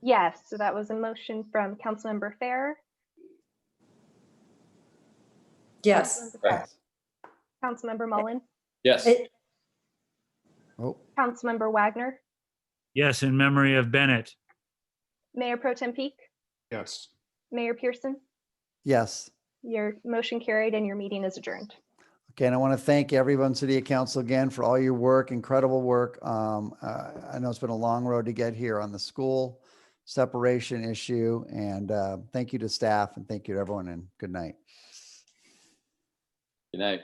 C: Yes, so that was a motion from Councilmember Fair.
B: Yes.
C: Councilmember Mullen,
L: Yes.
A: Oh,
C: Councilmember Wagner,
E: Yes, in memory of Bennett.
C: Mayor Pro Tem Peak,
K: Yes.
C: Mayor Pearson,
A: Yes.
C: Your motion carried and your meeting is adjourned.
A: Okay, and I want to thank everyone, City Council, again for all your work, incredible work. I know it's been a long road to get here on the school separation issue, and thank you to staff and thank you to everyone, and good night.
L: Good night.